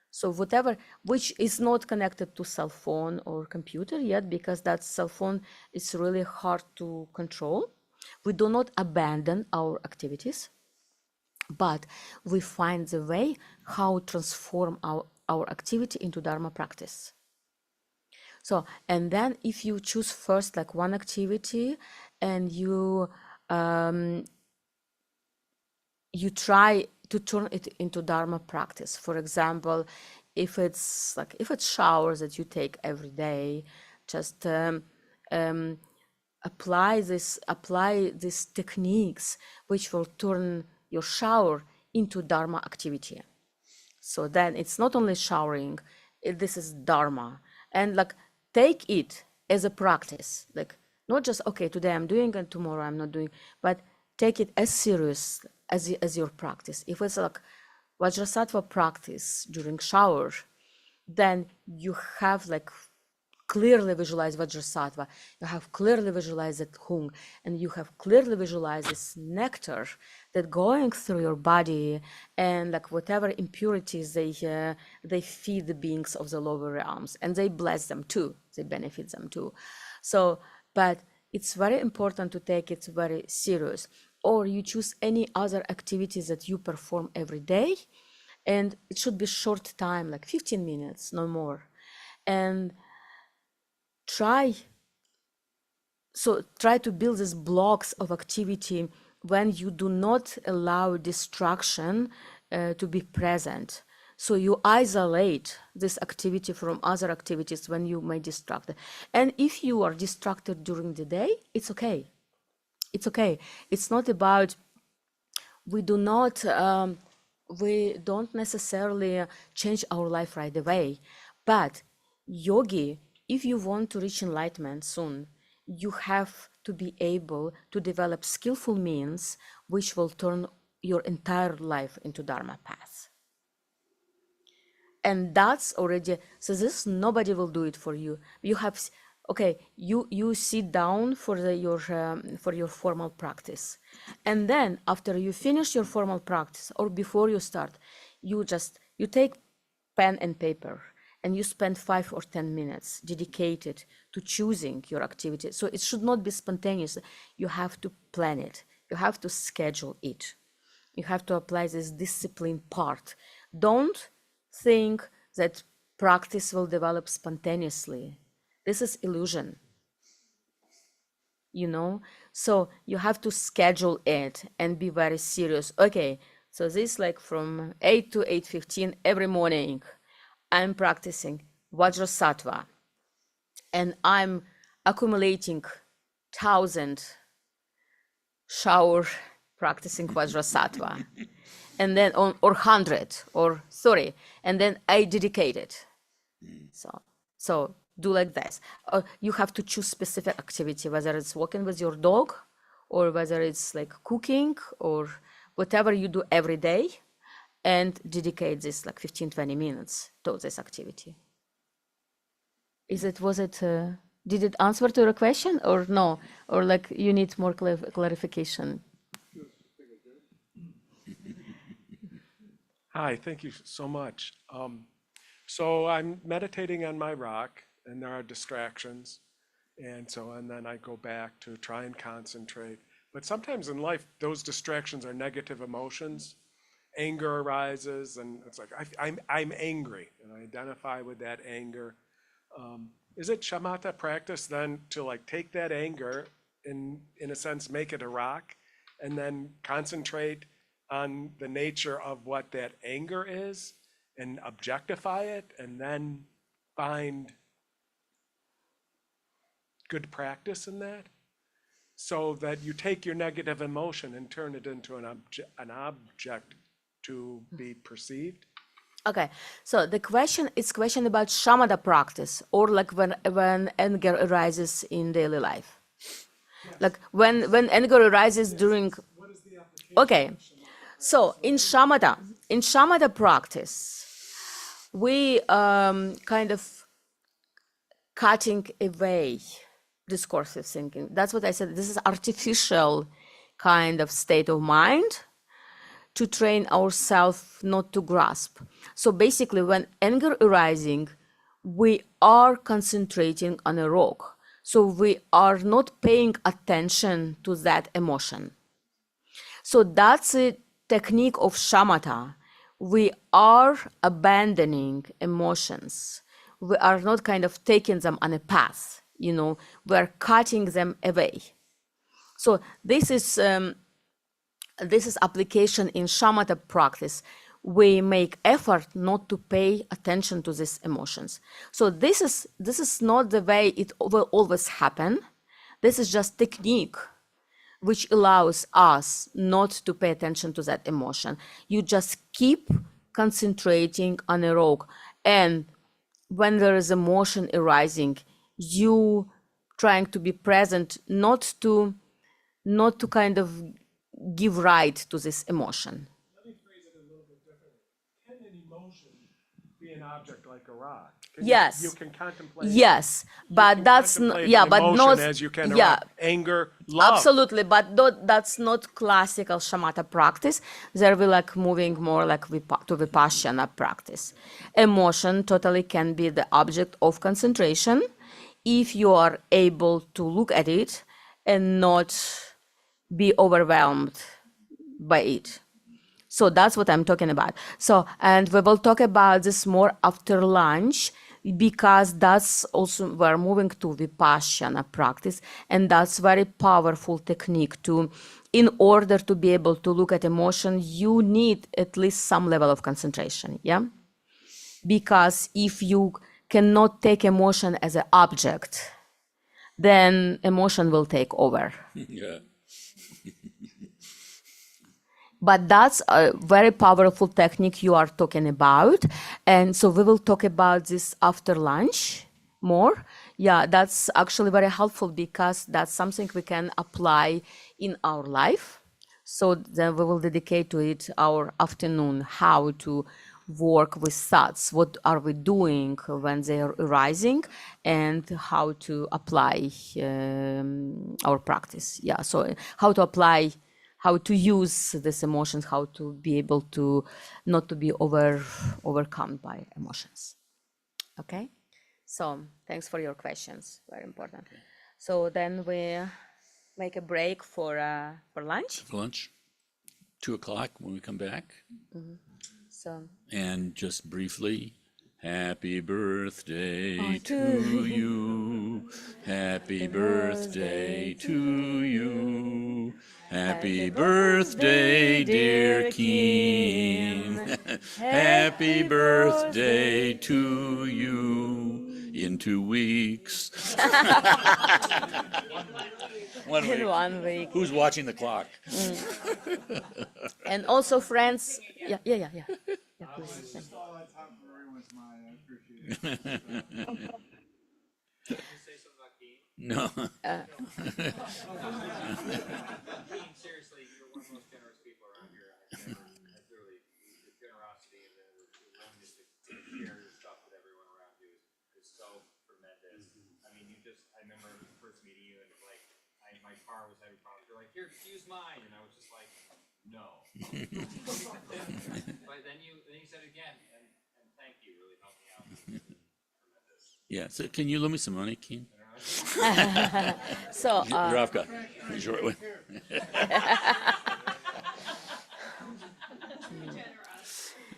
So whatever, which is not connected to cell phone or computer yet, because that cell phone is really hard to control. We do not abandon our activities, but we find the way how transform our activity into Dharma practice. So, and then if you choose first like one activity and you try to turn it into Dharma practice. For example, if it's showers that you take every day, just apply these techniques which will turn your shower into Dharma activity. So then it's not only showering, this is Dharma. And like take it as a practice, like not just, okay, today I'm doing and tomorrow I'm not doing, but take it as serious as your practice. If it's like Vajrasattva practice during shower, then you have like clearly visualize Vajrasattva, you have clearly visualized that Hung, and you have clearly visualized this nectar that going through your body, and like whatever impurities they feed the beings of the lower realms, and they bless them too, they benefit them too. So, but it's very important to take it very serious. Or you choose any other activities that you perform every day, and it should be short time, like 15 minutes, no more. And try to build these blocks of activity when you do not allow distraction to be present. So you isolate this activity from other activities when you may distract. And if you are distracted during the day, it's okay. It's okay. It's not about, we don't necessarily change our life right away. But yogi, if you want to reach enlightenment soon, you have to be able to develop skillful means which will turn your entire life into Dharma path. And that's already, so this, nobody will do it for you. You have, okay, you sit down for your formal practice, and then after you finish your formal practice, or before you start, you take pen and paper, and you spend 5 or 10 minutes dedicated to choosing your activity. So it should not be spontaneous. You have to plan it. You have to schedule it. You have to apply this discipline part. Don't think that practice will develop spontaneously. This is illusion, you know? So you have to schedule it and be very serious. Okay, so this like from 8 to 8:15 every morning, I'm practicing Vajrasattva, and I'm accumulating 1,000 shower practicing Vajrasattva, and then or 100 or 30, and then I dedicate it. So do like this. You have to choose specific activity, whether it's walking with your dog, or whether it's like cooking, or whatever you do every day, and dedicate this like 15-20 minutes to this activity. Did it answer to your question, or no? Or like you need more clarification? Hi, thank you so much. So I'm meditating on my rock, and there are distractions, and then I go back to try and concentrate. But sometimes in life, those distractions are negative emotions. Anger arises, and it's like I'm angry, and I identify with that anger. Is it shamatha practice then to like take that anger and in a sense make it a rock, and then concentrate on the nature of what that anger is and objectify it, and then find good practice in that, so that you take your negative emotion and turn it into an object to be perceived? Okay, so the question is question about shamatha practice, or like when anger arises in daily life, like when anger arises during. Okay, so in shamatha practice, we kind of cutting away discursive thinking. That's what I said. This is artificial kind of state of mind to train ourselves not to grasp. So basically, when anger arising, we are concentrating on a rock. So we are not paying attention to that emotion. So that's a technique of shamatha. We are abandoning emotions. We are not kind of taking them on a path, we are cutting them away. So this is application in shamatha practice. We make effort not to pay attention to these emotions. So this is not the way it will always happen. This is just technique which allows us not to pay attention to that emotion. You just keep concentrating on a rock, and when there is emotion arising, you trying to be present, not to kind of give right to this emotion. Let me phrase it a little bit differently. Can an emotion be an object like a rock? You Yes. can contemplate. Yes, but that's not, Contemplate yeah, an but emotion not, as you can a yeah, rock. Anger, love. absolutely, but that's not classical shamatha practice. There we like moving more like to Vipassana practice. Emotion totally can be the object of concentration if you are able to look at it and not be overwhelmed by it. So that's what I'm talking about. So, and we will talk about this more after lunch, because that's also, we're moving to Vipassana practice, and that's very powerful technique to, in order to be able to look at emotion, you need at least some level of concentration, yeah? Because if you cannot take emotion as an object, then emotion will take over. Yeah. But that's a very powerful technique you are talking about. And so we will talk about this after lunch more. Yeah, that's actually very helpful, because that's something we can apply in our life. So then we will dedicate to it our afternoon, how to work with thoughts, what are we doing when they are arising, and how to apply our practice. Yeah, so how to apply, how to use these emotions, how to be able to not to be overcome by emotions. Okay, so thanks for your questions, very important. So then we make a break for lunch. For lunch, 2 o'clock when we come back. So And just briefly, happy birthday to to you. Happy birthday to you. Happy birthday, dear Keen. Happy birthday to you in 2 weeks. 1 in week. 1 week. Who's watching the clock? And also friends, yeah, please. Just all that time from everyone's mind. I appreciate it. Can you say something about Keen? No. Keen, seriously, you're one of the most generous people around here. I've literally, the generosity and the willingness to share your stuff with everyone around you is so tremendous. I mean, I remember first meeting you, and like, my car was having problems. You're like, here, use mine. And I was just like, No. But then you said it again, and thank you, really helped me out. Tremendous. Yeah. So can you loan me some money, Keen? So, Zdravka.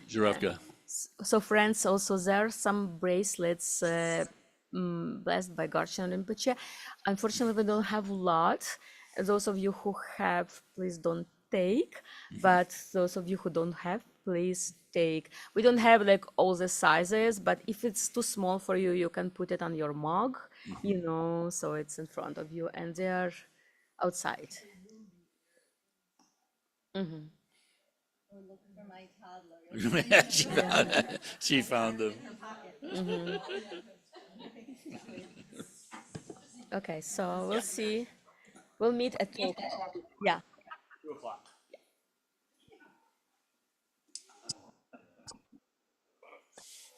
Zdravka. so friends, also there are some bracelets blessed by Garshan Rinpoche. Unfortunately, we don't have a lot. Those of you who have, please don't take. But those of you who don't have, please take. We don't have like all the sizes, but if it's too small for you, you can put it on your mug, so it's in front of you, and they're outside. For my toddler. she found them. Okay, so we'll see. We'll meet at 12. Yeah.